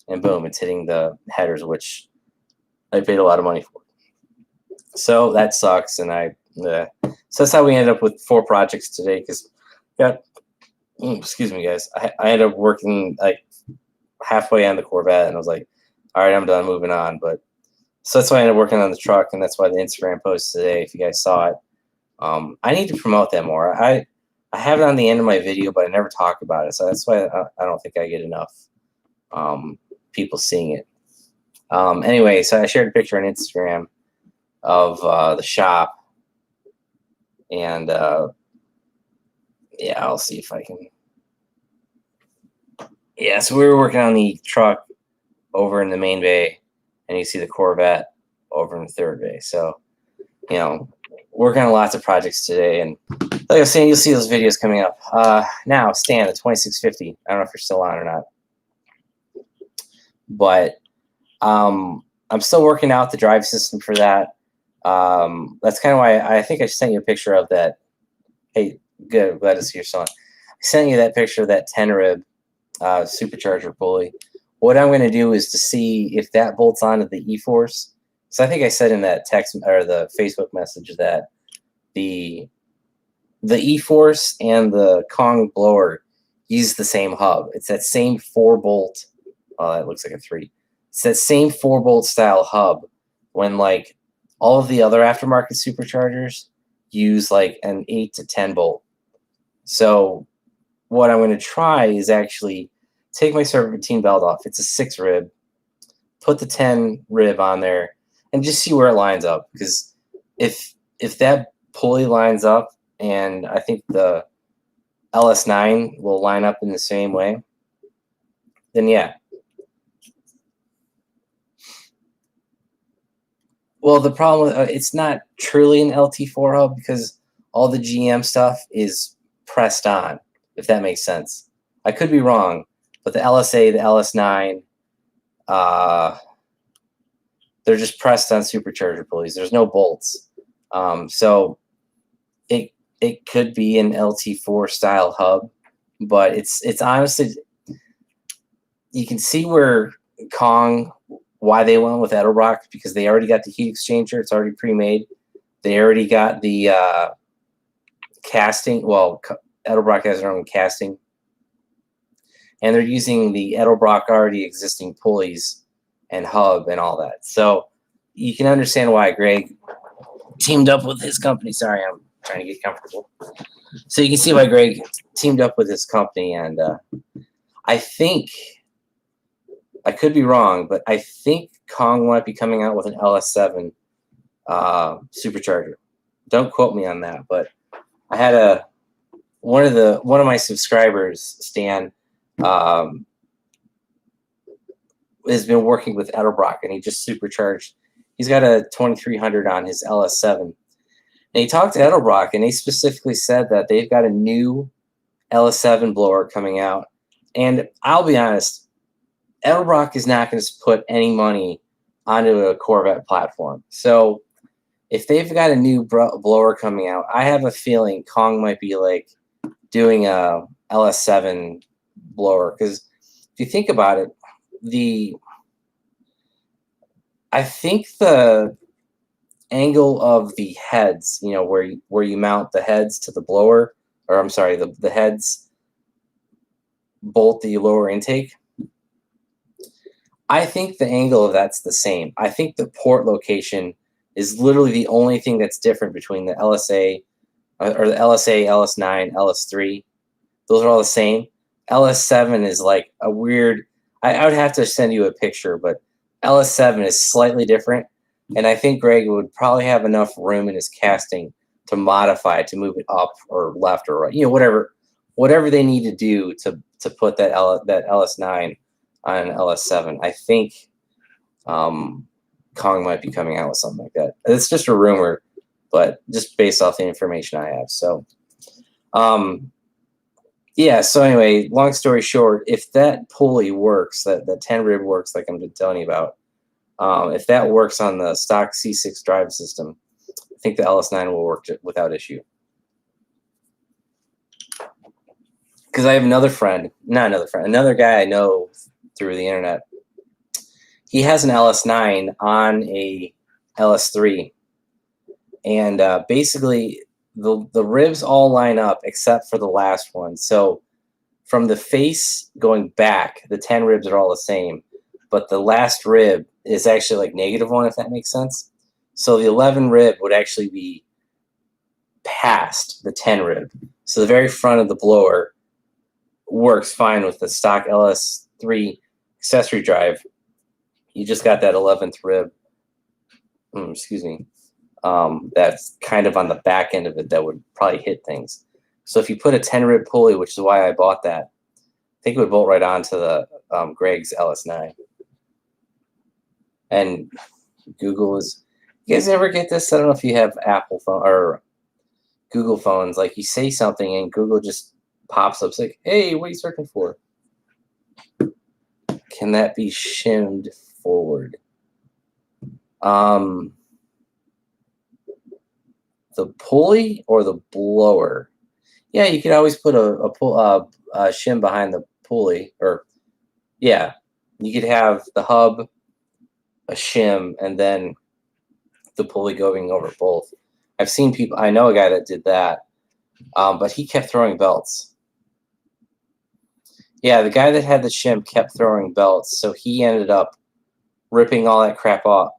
Speaker 1: and boom, it's hitting the headers, which I paid a lot of money for. So that sucks, and so that's how we ended up with 4 projects today. Because excuse me, guys, I ended up working like halfway on the Corvette, and I was like, all right, I'm done, moving on. But so that's why I ended up working on the truck, and that's why the Instagram post today, if you guys saw it, I need to promote that more. I have it on the end of my video, but I never talk about it, so that's why I don't think I get enough people seeing it. Anyway, so I shared a picture on Instagram of the shop, and yeah, I'll see if I can. Yeah, so we were working on the truck over in the main bay, and you see the Corvette over in the third bay. So, working on lots of projects today, and like I was saying, you'll see those videos coming up. Now, Stan, the 2650. I don't know if you're still on or not, but I'm still working out the drive system for that. That's kind of why I think I sent you a picture of that. Hey, good, glad to see your son. I sent you that picture of that 10-rib supercharger pulley. What I'm going to do is to see if that bolts onto the E-Force So I think I said in that text or the Facebook message that the E-Force and the Kong blower use the same hub. It's that same 4-bolt. Oh, that looks like a 3. It's that same 4-bolt style hub. When like all of the other aftermarket superchargers use like an 8 to 10 bolt. So what I'm going to try is actually take my serpentine belt off. It's a 6 rib. Put the 10 rib on there and just see where it lines up. Because if that pulley lines up, and I think the LS9 will line up in the same way, then yeah. Well, the problem, it's not truly an LT4 hub because all the GM stuff is pressed on, if that makes sense. I could be wrong, but the LSA, the LS9, they're just pressed on supercharger pulleys. There's no bolts. So it could be an LT4 style hub, but it's honestly, you can see where Kong, why they went with Edelbrock, because they already got the heat exchanger. It's already pre-made. They already got the casting. Well, Edelbrock has their own casting. And they're using the Edelbrock already existing pulleys and hub and all that. So you can understand why Greg teamed up with his company. Sorry, I'm trying to get comfortable. So you can see why Greg teamed up with his company. And I think, I could be wrong, but I think Kong might be coming out with an LS7 supercharger. Don't quote me on that, but I had one of my subscribers, Stan, has been working with Edelbrock, and he just supercharged. He's got a 2300 on his LS7. And he talked to Edelbrock, and they specifically said that they've got a new LS7 blower coming out. And I'll be honest, Edelbrock is not going to put any money onto a Corvette platform. So if they've got a new blower coming out, I have a feeling Kong might be like doing a LS7 blower. Because if you think about it, I think the angle of the heads, you know, where you mount the heads to the blower, or I'm sorry, the heads bolt the lower intake, I think the angle of that's the same. I think the port location is literally the only thing that's different between the LSA or the LSA, LS9, LS3. Those are all the same. LS7 is like a weird, I would have to send you a picture, but LS7 is slightly different. And I think Greg would probably have enough room in his casting to modify it, to move it up or left or right. You know, whatever they need to do to put that LS9 on LS7. I think Kong might be coming out with something like that. It's just a rumor, but just based off the information I have. So, yeah. So anyway, long story short, if that pulley works, that 10 rib works, like I'm telling you about, if that works on the stock C6 drive system, I think the LS9 will work without issue. Because I have another guy I know through the internet. He has an LS9 on a LS3, and basically the ribs all line up except for the last one. So from the face going back, the 10 ribs are all the same, but the last rib is actually like -1, if that makes sense. So the 11 rib would actually be past the 10 rib. So the very front of the blower works fine with the stock LS3 accessory drive. You just got that 11th rib. Excuse me. That's kind of on the back end of it that would probably hit things. So if you put a 10 rib pulley, which is why I bought that, I think it would bolt right onto the Greg's LS9. And Google is. You guys ever get this? I don't know if you have Apple phone or Google phones. Like you say something and Google just pops up. It's like, hey, what are you searching for? Can that be shimmed forward? The pulley or the blower? Yeah, you could always put a shim behind the pulley, or yeah, you could have the hub, a shim, and then the pulley going over both. I've seen people. I know a guy that did that, but he kept throwing belts. Yeah, the guy that had the shim kept throwing belts, so he ended up ripping all that crap off.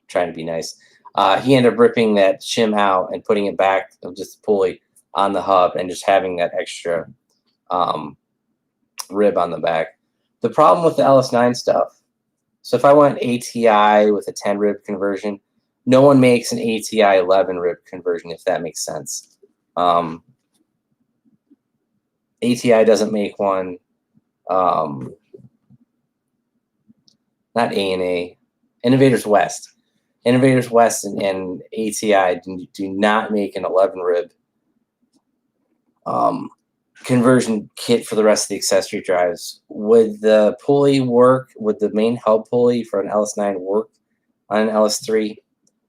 Speaker 1: Trying to be nice. He ended up ripping that shim out and putting it back of just the pulley on the hub and just having that extra rib on the back. The problem with the LS9 stuff, so if I want ATI with a 10 rib conversion, no one makes an ATI 11 rib conversion, if that makes sense. ATI doesn't make one. Not A&A. Innovators West. Innovators West and ATI do not make an 11 rib conversion kit for the rest of the accessory drives. Would the pulley work? Would the main hub pulley for an LS9 work on an LS3?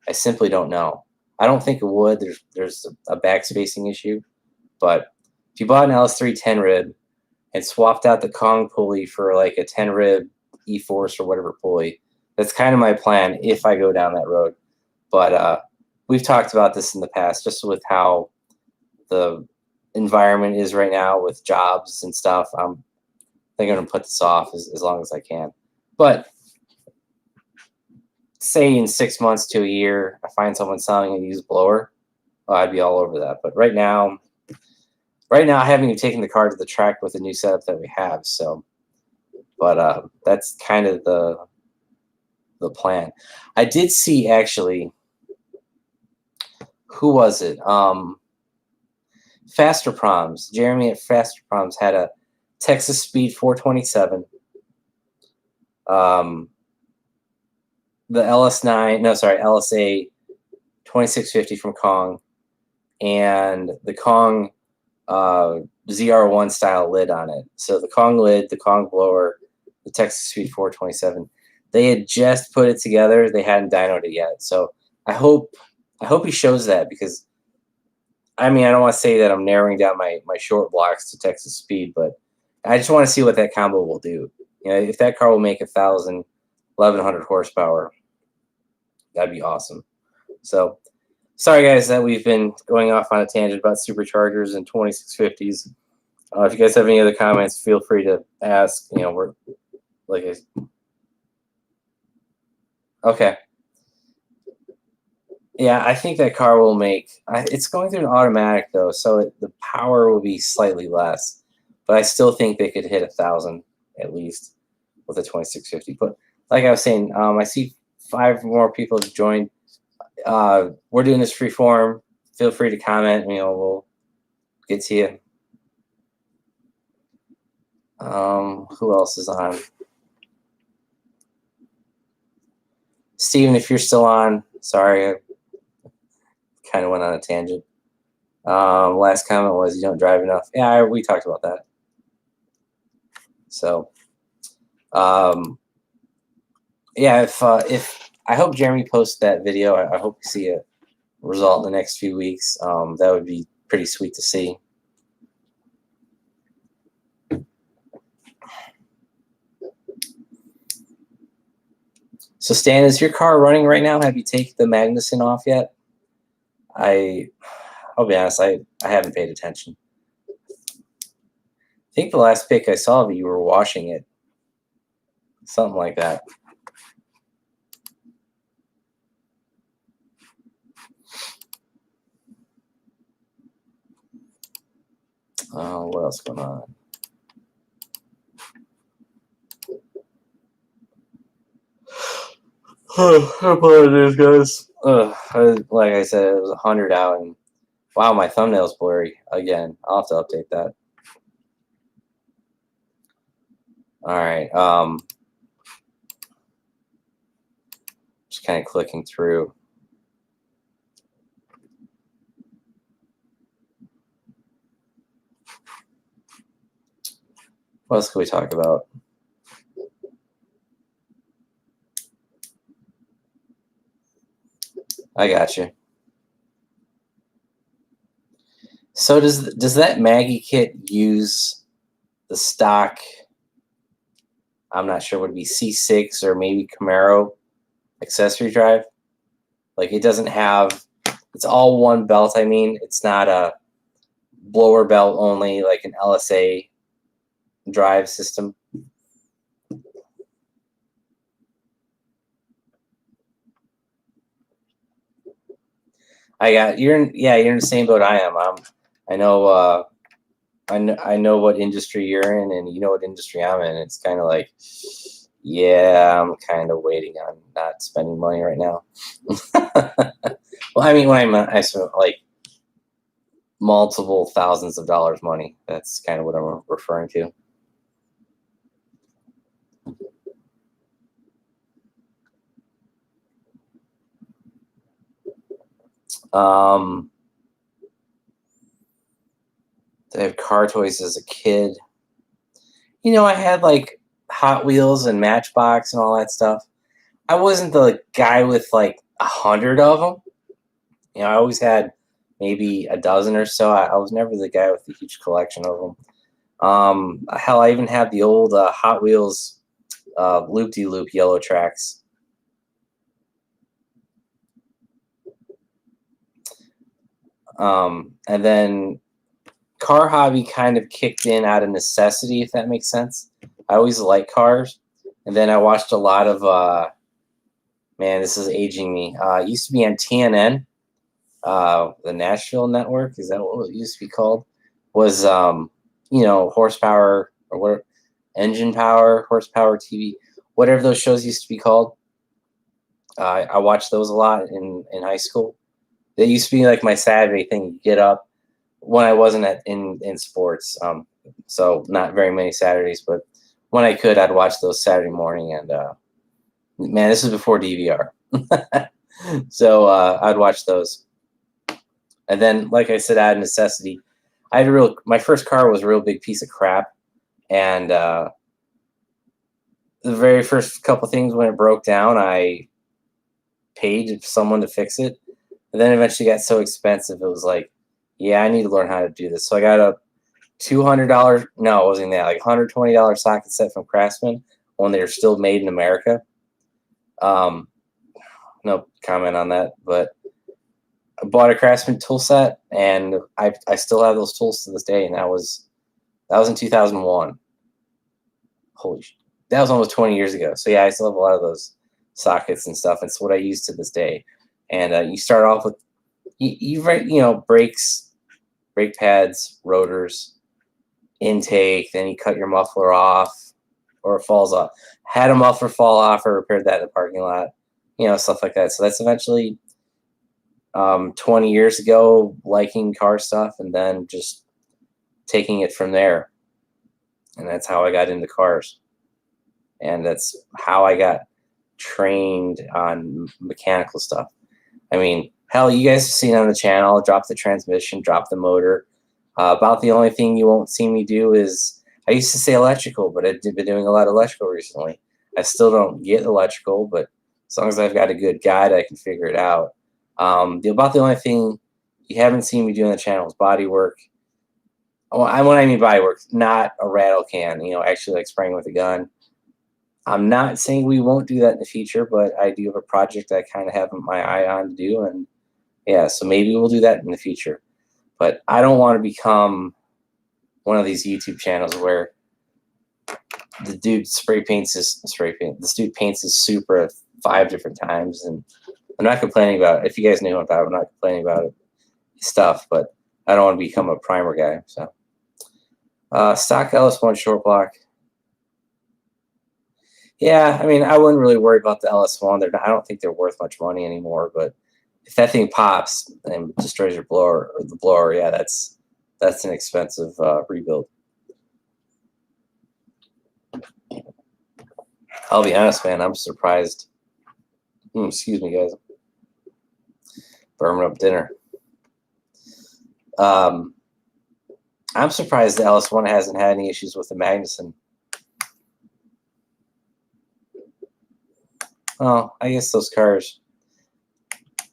Speaker 1: I simply don't know. I don't think it would. There's a backspacing issue. But if you bought an LS3 10 rib and swapped out the Kong pulley for like a 10 rib E-Force or whatever pulley, that's kind of my plan if I go down that road. But we've talked about this in the past, just with how the environment is right now with jobs and stuff. I think I'm going to put this off as long as I can. But say in 6 months to a year, I find someone selling a used blower, I'd be all over that. But right now, I haven't even taken the car to the track with the new setup that we have. So, but that's kind of the plan. I did see, actually, who was it? Faster Proms. Jeremy at Faster Proms had a Texas Speed 427. The LSA 2650 from Kong, and the Kong ZR1 style lid on it. So the Kong lid, the Kong blower, the Texas Speed 427. They had just put it together. They hadn't dynoed it yet. So I hope he shows that, because I mean, I don't want to say that I'm narrowing down my short blocks to Texas Speed, but I just want to see what that combo will do. You know, if that car will make 1,100 horsepower, that'd be awesome. So sorry guys that we've been going off on a tangent about superchargers and 2650s. If you guys have any other comments, feel free to ask. You know, we're like okay. Yeah, I think that car will make. It's going through an automatic though, so the power will be slightly less. But I still think they could hit 1,000 at least with a 2650. But like I was saying, I see 5 more people have joined. We're doing this free form. Feel free to comment. You know, we'll get to you. Who else is on? Steven, if you're still on, sorry, I kind of went on a tangent. Last comment was, you don't drive enough. Yeah, we talked about that. So, yeah, if I hope Jeremy posts that video. I hope we see a result in the next few weeks. That would be pretty sweet to see. So Stan, is your car running right now? Have you taken the Magnuson off yet? I'll be honest, I haven't paid attention. I think the last pic I saw of you were washing it. Something like that. Oh, what else going on? Apologies, guys. Like I said, it was 100 out, and wow, my thumbnail's blurry again. I'll have to update that. All right. Just kind of clicking through. What else can we talk about? I got you. So does that Maggie kit use the stock? I'm not sure, would it be C6 or maybe Camaro accessory drive. Like it doesn't have, it's all one belt. I mean, it's not a blower belt only, like an LSA drive system. You're in the same boat I am. I know I know what industry you're in, and you know what industry I'm in. It's kind of like, yeah, I'm kind of waiting on not spending money right now. Well, I mean, when I spent like multiple thousands of dollars money, that's kind of what I'm referring to. I have car toys as a kid. You know, I had like Hot Wheels and Matchbox and all that stuff. I wasn't the guy with like 100 of them. You know, I always had maybe a dozen or so. I was never the guy with a huge collection of them. Hell, I even have the old Hot Wheels loop-de-loop yellow tracks. And then car hobby kind of kicked in out of necessity, if that makes sense. I always liked cars. And then I watched a lot of, man, this is aging me. It used to be on TNN, the Nashville Network. Is that what it used to be called? Was, you know, horsepower or what, engine power, horsepower TV, whatever those shows used to be called. I watched those a lot in high school. They used to be like my Saturday thing. You get up when I wasn't in sports. So not very many Saturdays, but when I could, I'd watch those Saturday morning. And man, this is before DVR. So I'd watch those. And then, like I said, out of necessity, I had my first car was a real big piece of crap. And the very first couple things when it broke down, I paid someone to fix it. And then eventually got so expensive, it was like, yeah, I need to learn how to do this. So I got a $200, no, it wasn't that, like $120 socket set from Craftsman when they were still made in America. No comment on that, but I bought a Craftsman tool set, and I still have those tools to this day, and that was in 2001. Holy shit. That was almost 20 years ago. So yeah, I still have a lot of those sockets and stuff. It's what I use to this day. And you start off with, you know, brakes, brake pads, rotors, intake, then you cut your muffler off or it falls off. Had a muffler fall off or repaired that in the parking lot, you know, stuff like that. So that's eventually 20 years ago, liking car stuff and then just taking it from there. And that's how I got into cars. And that's how I got trained on mechanical stuff. I mean, hell, you guys have seen on the channel, drop the transmission, drop the motor. About the only thing you won't see me do is, I used to say electrical, but I've been doing a lot of electrical recently. I still don't get electrical, but as long as I've got a good guide, I can figure it out. About the only thing you haven't seen me do on the channel is body work. When I mean body work, not a rattle can, you know, actually like spraying with a gun. I'm not saying we won't do that in the future, but I do have a project I kind of have my eye on to do, and yeah, so maybe we'll do that in the future. But I don't want to become one of these YouTube channels where the dude this dude paints his Supra 5 different times, and I'm not complaining about it. If you guys know about it, I'm not complaining about it stuff, but I don't want to become a primer guy. So stock LS1 short block. Yeah, I mean, I wouldn't really worry about the LS1. I don't think they're worth much money anymore, but if that thing pops and destroys your blower or the blower, yeah, that's an expensive rebuild. I'll be honest, man, I'm surprised. Excuse me, guys. Burning up dinner. I'm surprised the LS1 hasn't had any issues with the Magnuson. Oh, I guess those cars.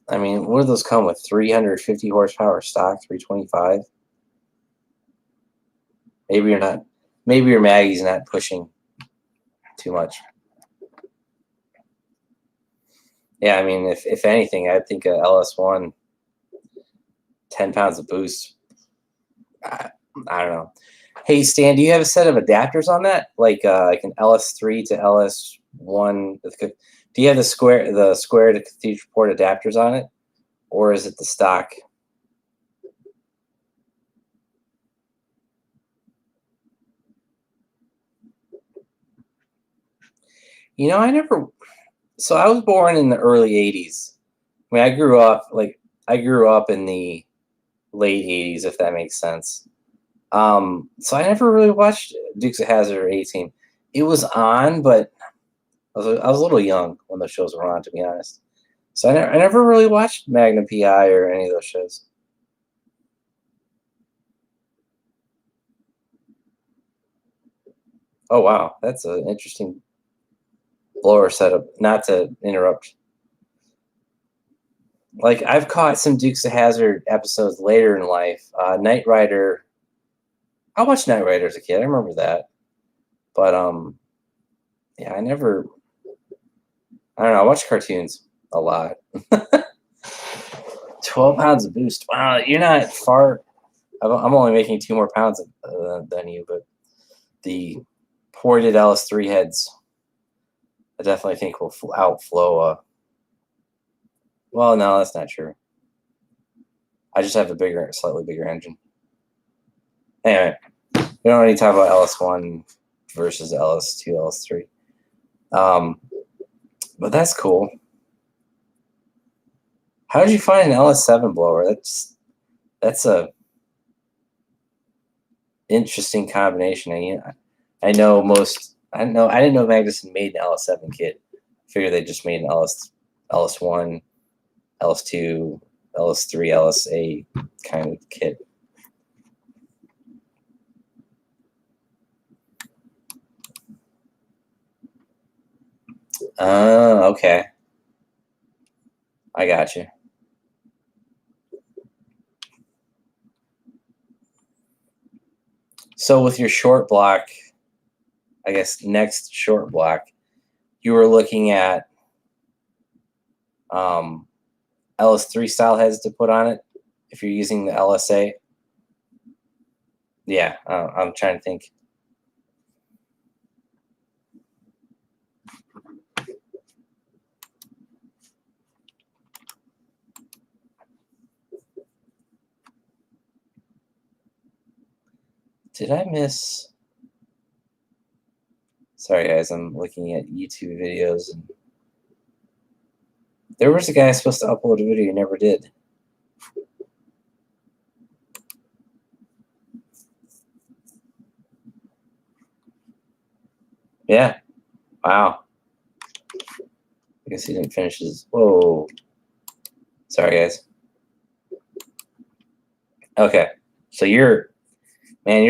Speaker 1: I mean, what do those come with? 350 horsepower stock, 325. Maybe you're not. Maybe your Maggie's not pushing too much. Yeah, I mean, if anything, I'd think a LS1, 10 pounds of boost. I don't know. Hey, Stan, do you have a set of adapters on that? Like an LS3 to LS1? Do you have the square to cathedral port adapters on it? Or is it the stock? You know, so I was born in the early 80s. I mean, I grew up in the late 80s, if that makes sense. So I never really watched Dukes of Hazzard or 18. It was on, but I was a little young when those shows were on, to be honest. So I never really watched Magnum PI or any of those shows. Oh wow, that's an interesting blower setup. Not to interrupt. Like I've caught some Dukes of Hazzard episodes later in life. Knight Rider. I watched Knight Rider as a kid. I remember that. But yeah, I never. I don't know. I watch cartoons a lot. 12 pounds of boost. Wow, you're not far. I'm only making 2 more pounds than you, but the ported LS3 heads, I definitely think will outflow. Well, no, that's not true. I just have a slightly bigger engine. Anyway, we don't need to talk about LS1 versus LS2, LS3. But that's cool. How did you find an LS7 blower? That's a interesting combination. I know I didn't know Magnuson made an LS7 kit. I figured they just made an LS1, LS2, LS3, LSA kind of kit. Oh, okay. I got you. So with your short block, I guess next short block, you were looking at LS3 style heads to put on it if you're using the LSA. Yeah, I'm trying to think. Did I miss? Sorry, guys. I'm looking at YouTube videos, and there was a guy supposed to upload a video he never did. Yeah. Wow. I guess he didn't finish his. Whoa. Sorry, guys. Okay. So you're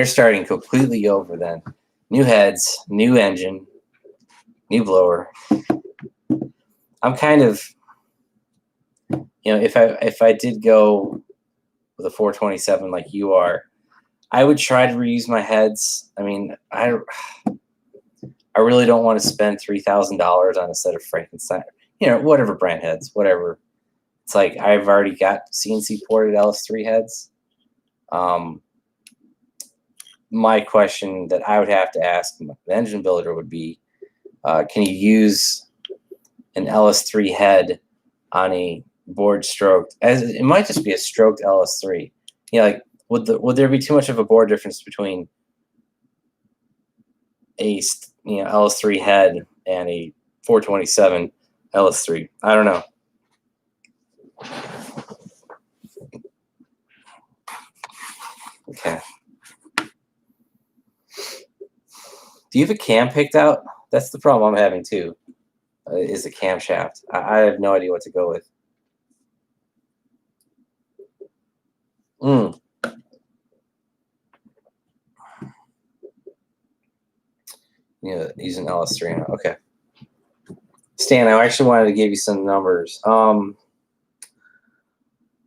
Speaker 1: starting completely over then. New heads, new engine, new blower. I'm kind of, if I did go with a 427 like you are, I would try to reuse my heads. I mean, I really don't want to spend $3,000 on a set of Frankenstein, whatever brand heads, whatever. It's like I've already got CNC ported LS3 heads. My question that I would have to ask the engine builder would be, can you use an LS3 head on a board stroked? As it might just be a stroked LS3. Like would there be too much of a board difference between a LS3 head and a 427 LS3? I don't know. Okay. Do you have a cam picked out? That's the problem I'm having too. Is the camshaft. I have no idea what to go with. Using LS3 now. Okay. Stan, I actually wanted to give you some numbers. I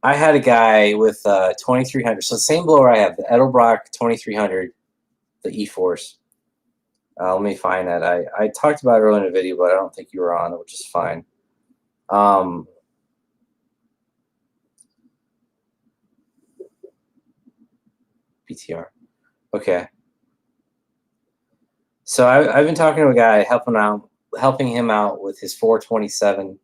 Speaker 1: had a guy with 2300. So the same blower I have, the Edelbrock 2300, the E-Force. Let me find that. I talked about it earlier in the video, but I don't think you were on, which is fine. PTR. Okay. So I've been talking to a guy helping him out with his 427.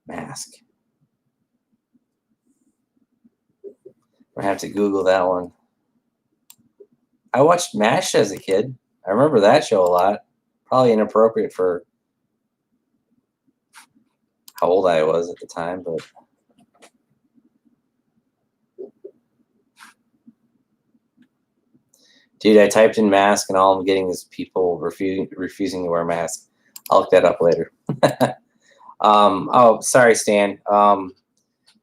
Speaker 1: Mask. I have to Google that one. I watched MASH as a kid. I remember that show a lot. Probably inappropriate for how old I was at the time, but dude, I typed in mask and all I'm getting is people refusing to wear masks. I'll look that up later. Oh, sorry, Stan.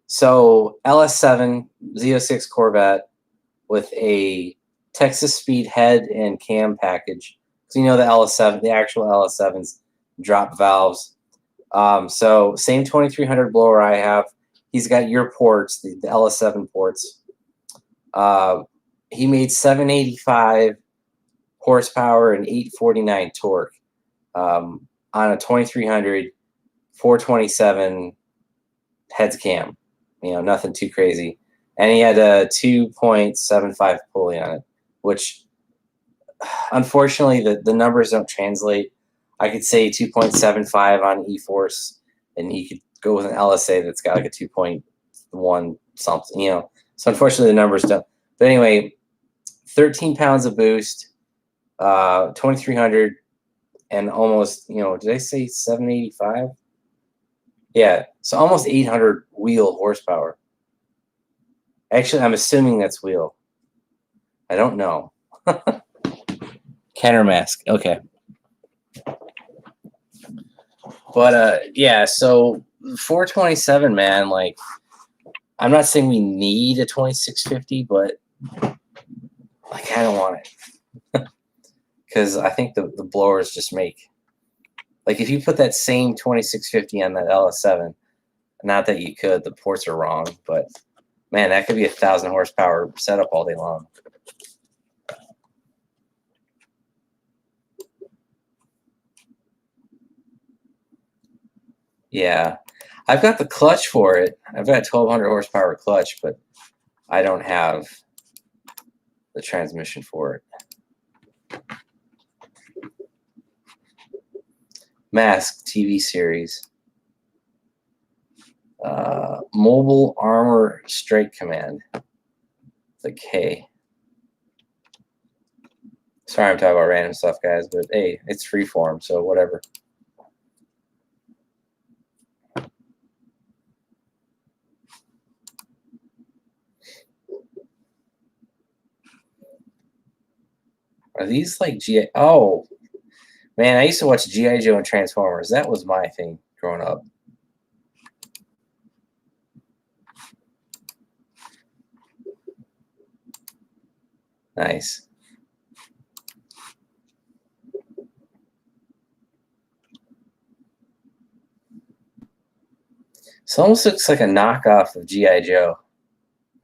Speaker 1: So LS7 Z06 Corvette with a Texas Speed head and cam package. So you know the LS7, the actual LS7's drop valves. So same 2300 blower I have. He's got your ports, the LS7 ports. He made 785 horsepower and 849 torque on a 2300 427 heads cam. You know, nothing too crazy. And he had a 2.75 pulley on it, which unfortunately the numbers don't translate. I could say 2.75 on E-Force, and he could go with an LSA that's got like a 2.1 something, you know. So unfortunately the numbers don't. But anyway, 13 pounds of boost, 2300, and almost, you know, did I say 785? Yeah, so almost 800 wheel horsepower. Actually, I'm assuming that's wheel. I don't know. Kenner mask. Okay. But yeah, so 427, man, like I'm not saying we need a 2650, but I kind of want it. Because I think the blowers just make, like, if you put that same 2650 on that LS7, not that you could, the ports are wrong, but man, that could be 1,000 horsepower setup all day long. Yeah, I've got the clutch for it. I've got a 1,200 horsepower clutch, but I don't have the transmission for it. Mask TV series. Mobile Armor Strike Command. The K. Sorry I'm talking about random stuff, guys, but hey, it's freeform, so whatever. Are these like G.I.? Oh, man, I used to watch G.I. Joe and Transformers. That was my thing growing up. Nice. This almost looks like a knockoff of G.I. Joe.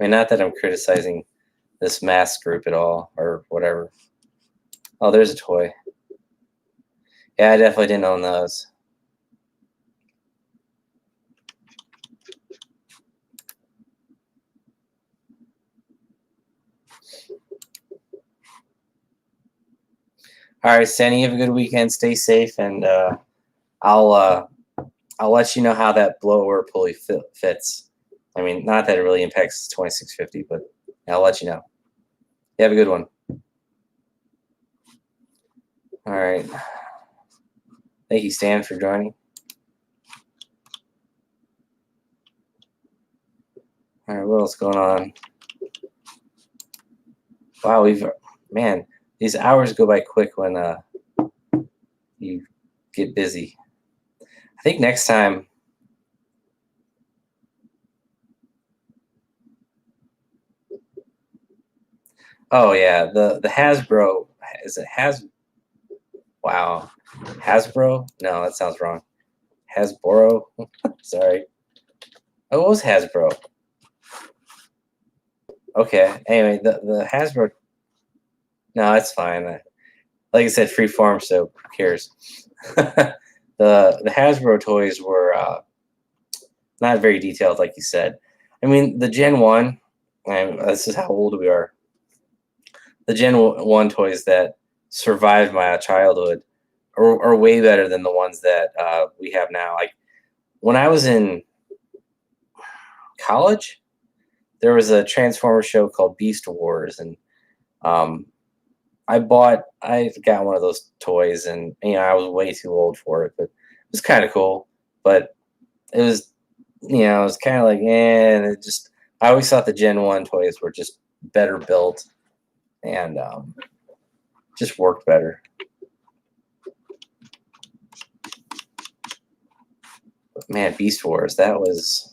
Speaker 1: I mean, not that I'm criticizing this mask group at all or whatever. Oh, there's a toy. Yeah, I definitely didn't own those. All right, Sandy, have a good weekend. Stay safe, and I'll let you know how that blower pulley fits. I mean, not that it really impacts 2650, but I'll let you know. You have a good one. All right. Thank you, Stan, for joining. All right, what else going on? Wow, man, these hours go by quick when you get busy. I think next time. Oh yeah, the Hasbro, is it Wow, Hasbro? No, that sounds wrong. Hasbro. Sorry. Oh, it was Hasbro. Okay. Anyway, the Hasbro. No, it's fine. Like I said, free form, so who cares? The Hasbro toys were not very detailed, like you said. I mean, the Gen 1, and this is how old we are. The Gen 1 toys that survived my childhood are way better than the ones that we have now. Like, when I was in college, there was a Transformer show called Beast Wars, and um, I got one of those toys, and I was way too old for it, but it was kind of cool. But it was, it was kind of like, and it just, I always thought the Gen 1 toys were just better built and just worked better. But man, Beast Wars, that was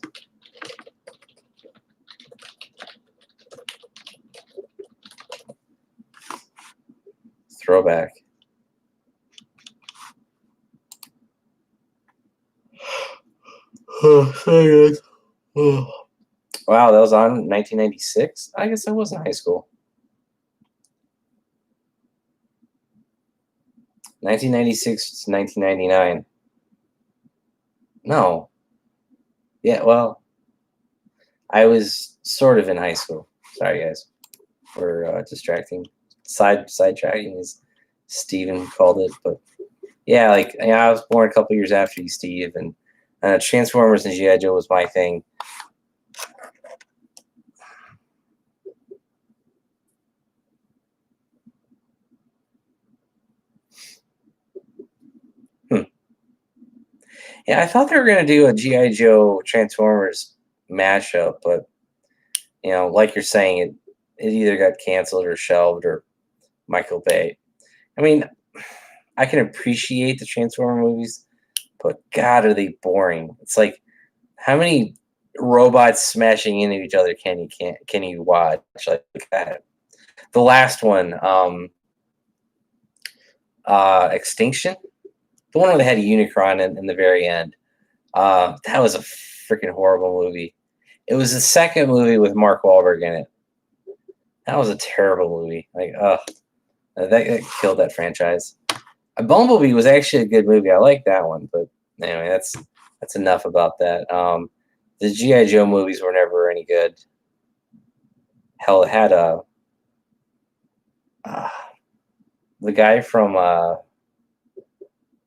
Speaker 1: throwback. Oh, sorry guys. Oh. Wow, that was on 1996? I guess I was in high school. 1996 to 1999. No. Yeah, well, I was sort of in high school. Sorry, guys. We're distracting. Sidetracking, as Steven called it. But yeah, like, I was born a couple years after you, Steve, and Transformers and G.I. Joe was my thing. Yeah, I thought they were going to do a G.I. Joe Transformers mashup, but, like you're saying, it either got canceled or shelved or Michael Bay. I mean, I can appreciate the Transformer movies, but God, are they boring. It's like, how many robots smashing into each other can you watch like that? The last one, Extinction, the one where they had a Unicron in the very end. That was a freaking horrible movie. It was the second movie with Mark Wahlberg in it. That was a terrible movie. Like, that killed that franchise. Bumblebee was actually a good movie. I like that one, but anyway, that's enough about that. The G.I. Joe movies were never any good. Hell, it had the guy from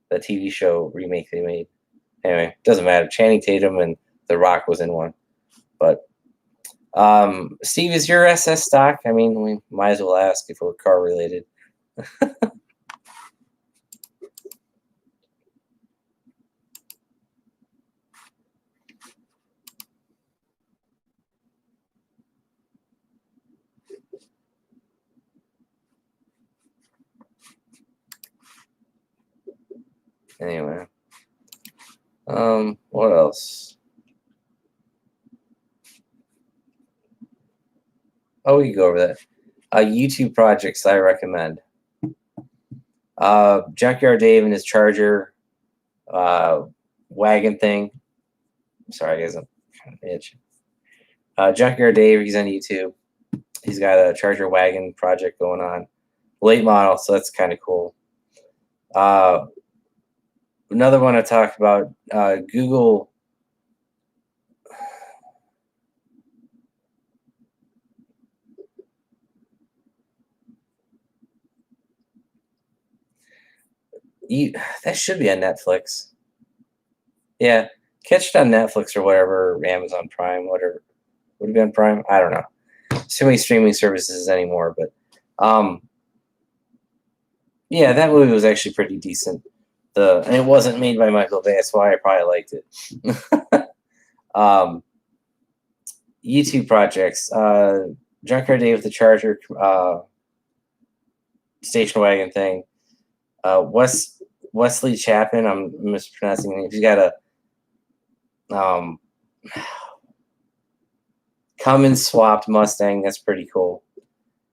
Speaker 1: the TV show remake they made. Anyway, doesn't matter. Channing Tatum and The Rock was in one. But Steve, is your SS stock? I mean, we might as well ask if we're car related. Anyway, what else? Oh, we can go over that. YouTube projects I recommend. Junkyard Dave and his Charger wagon thing. Sorry, guys, I'm kind of itch. Junkyard Dave, he's on YouTube. He's got a Charger wagon project going on. Late model, so that's kind of cool. Another one I talked about, Google. That should be on Netflix. Yeah, catch it on Netflix or whatever, Amazon Prime, whatever. Would it be on Prime? I don't know. Too many streaming services anymore, but yeah, that movie was actually pretty decent. And it wasn't made by Michael Bay, that's why I probably liked it. YouTube projects, Junkyard Dave with the Charger station wagon thing. Wesley Chapman, I'm mispronouncing it. He's got a Cummins swapped Mustang. That's pretty cool.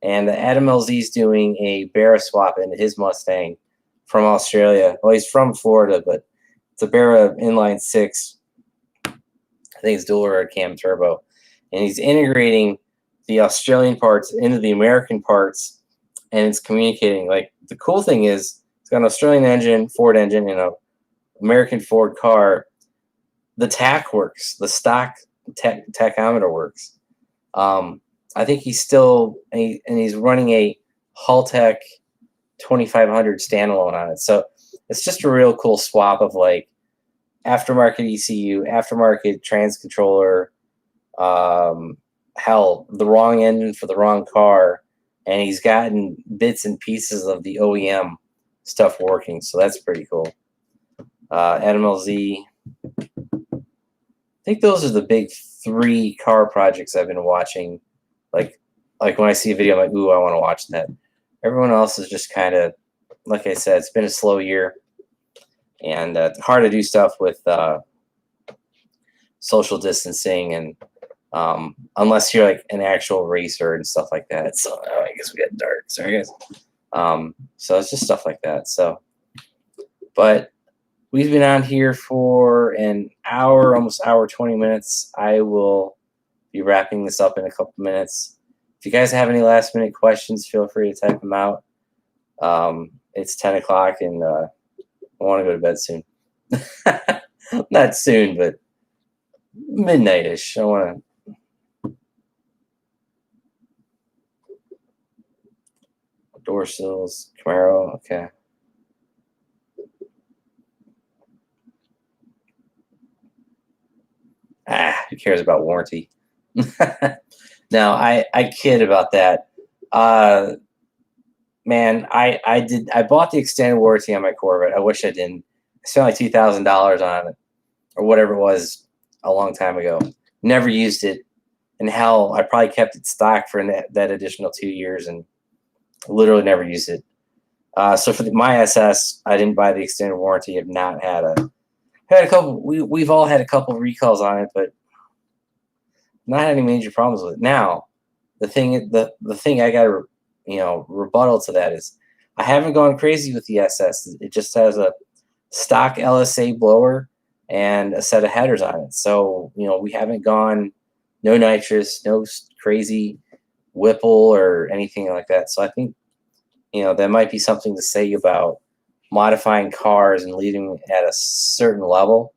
Speaker 1: And Adam LZ's doing a Barra swap into his Mustang from Australia. Well, he's from Florida, but it's a Barra inline 6. I think it's dual rear cam turbo. And he's integrating the Australian parts into the American parts, and it's communicating. Like, the cool thing is it's got an Australian engine, Ford engine, and a American Ford car. The tach works. The stock tachometer works. I think he's still, and he's running a Haltech 2500 standalone on it. So it's just a real cool swap of like aftermarket ECU, aftermarket trans controller, hell, the wrong engine for the wrong car, and he's gotten bits and pieces of the OEM stuff working. So that's pretty cool. NMLZ. I think those are the big 3 car projects I've been watching. Like when I see a video, I'm like, ooh, I want to watch that. Everyone else is just kind of, like I said, it's been a slow year, and hard to do stuff with social distancing, and unless you're like an actual racer and stuff like that. So I guess we got dark. Sorry, guys. So it's just stuff like that. So, but we've been on here for an hour, almost hour, 20 minutes. I will be wrapping this up in a couple minutes. If you guys have any last minute questions, feel free to type them out. It's 10 o'clock, and I want to go to bed soon. Not soon, but midnight-ish. I want to. Door sills, Camaro, okay. Who cares about warranty? No, I kid about that. Man, I bought the extended warranty on my Corvette. I wish I didn't. I spent like $2,000 on it, or whatever it was, a long time ago. Never used it. And hell, I probably kept it stock for that additional 2 years and literally never used it. So for my SS, I didn't buy the extended warranty. I've not had a couple. We've all had a couple of recalls on it, but not had any major problems with it. Now, the thing I got to rebuttal to that is I haven't gone crazy with the SS. It just has a stock LSA blower and a set of headers on it. So we haven't gone no nitrous, no crazy Whipple or anything like that. So I think that might be something to say about modifying cars and leaving them at a certain level,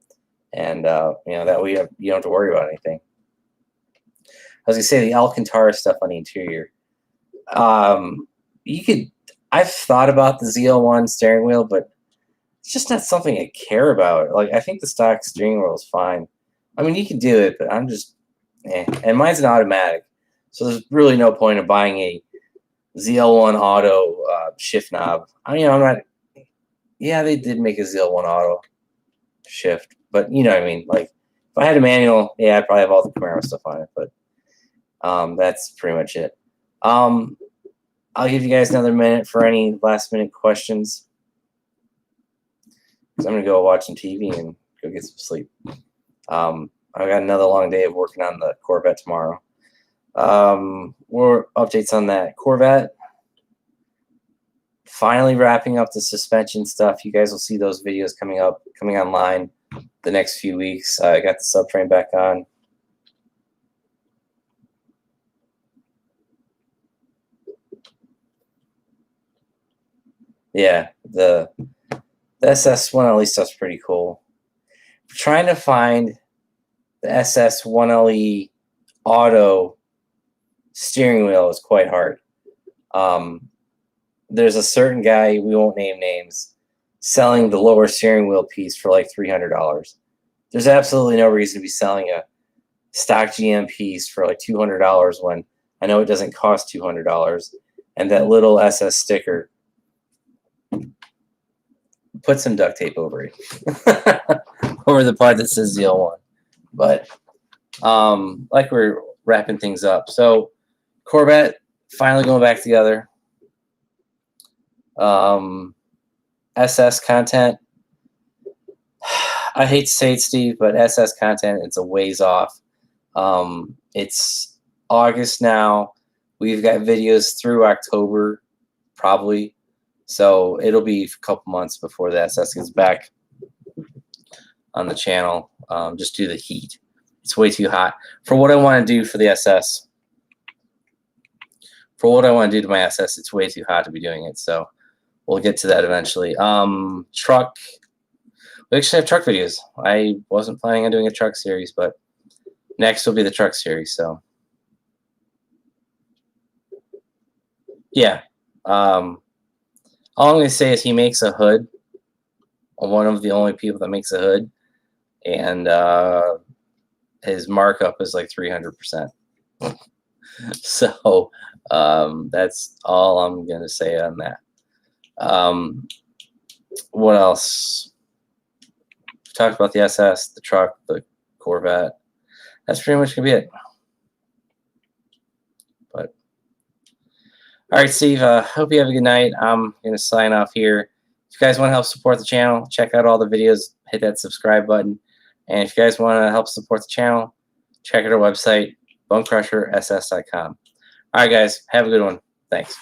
Speaker 1: and that way you don't have to worry about anything. I was gonna say the Alcantara stuff on the interior. I've thought about the ZL1 steering wheel, but it's just not something I care about. Like, I think the stock steering wheel is fine. I mean, you can do it, but I'm just, and mine's an automatic, so there's really no point of buying a ZL1 auto shift knob. I'm not. Yeah, they did make a ZL1 auto shift, but you know what I mean. Like, if I had a manual, yeah, I'd probably have all the Camaro stuff on it, but that's pretty much it. I'll give you guys another minute for any last minute questions, because I'm gonna go watch some TV and go get some sleep. I've got another long day of working on the Corvette tomorrow. More updates on that Corvette. Finally wrapping up the suspension stuff. You guys will see those videos coming online the next few weeks. I got the subframe back on. Yeah, the SS1LE stuff's pretty cool. Trying to find the SS1LE auto steering wheel is quite hard. There's a certain guy, we won't name names, selling the lower steering wheel piece for like $300. There's absolutely no reason to be selling a stock GM piece for like $200 when I know it doesn't cost $200. And that little SS sticker, put some duct tape over it. Over the part that says ZL1. But like we're wrapping things up. So Corvette finally going back together. SS content. I hate to say it, Steve, but SS content, it's a ways off. It's August now. We've got videos through October, probably. So it'll be a couple months before the SS gets back on the channel. Just due to the heat. It's way too hot for what I want to do for the SS. for what I want to do to my SS, it's way too hot to be doing it. So we'll get to that eventually. Truck. We actually have truck videos. I wasn't planning on doing a truck series, but next will be the truck series. So yeah. All I'm going to say is he makes a hood. One of the only people that makes a hood. And his markup is like 300%. So that's all I'm going to say on that. What else? We talked about the SS, the truck, the Corvette. That's pretty much going to be it. But all right, Steve, hope you have a good night. I'm going to sign off here. If you guys want to help support the channel, check out all the videos, hit that subscribe button. And if you guys want to help support the channel, check out our website, BonecrrusherSS.com. All right, guys, have a good one. Thanks.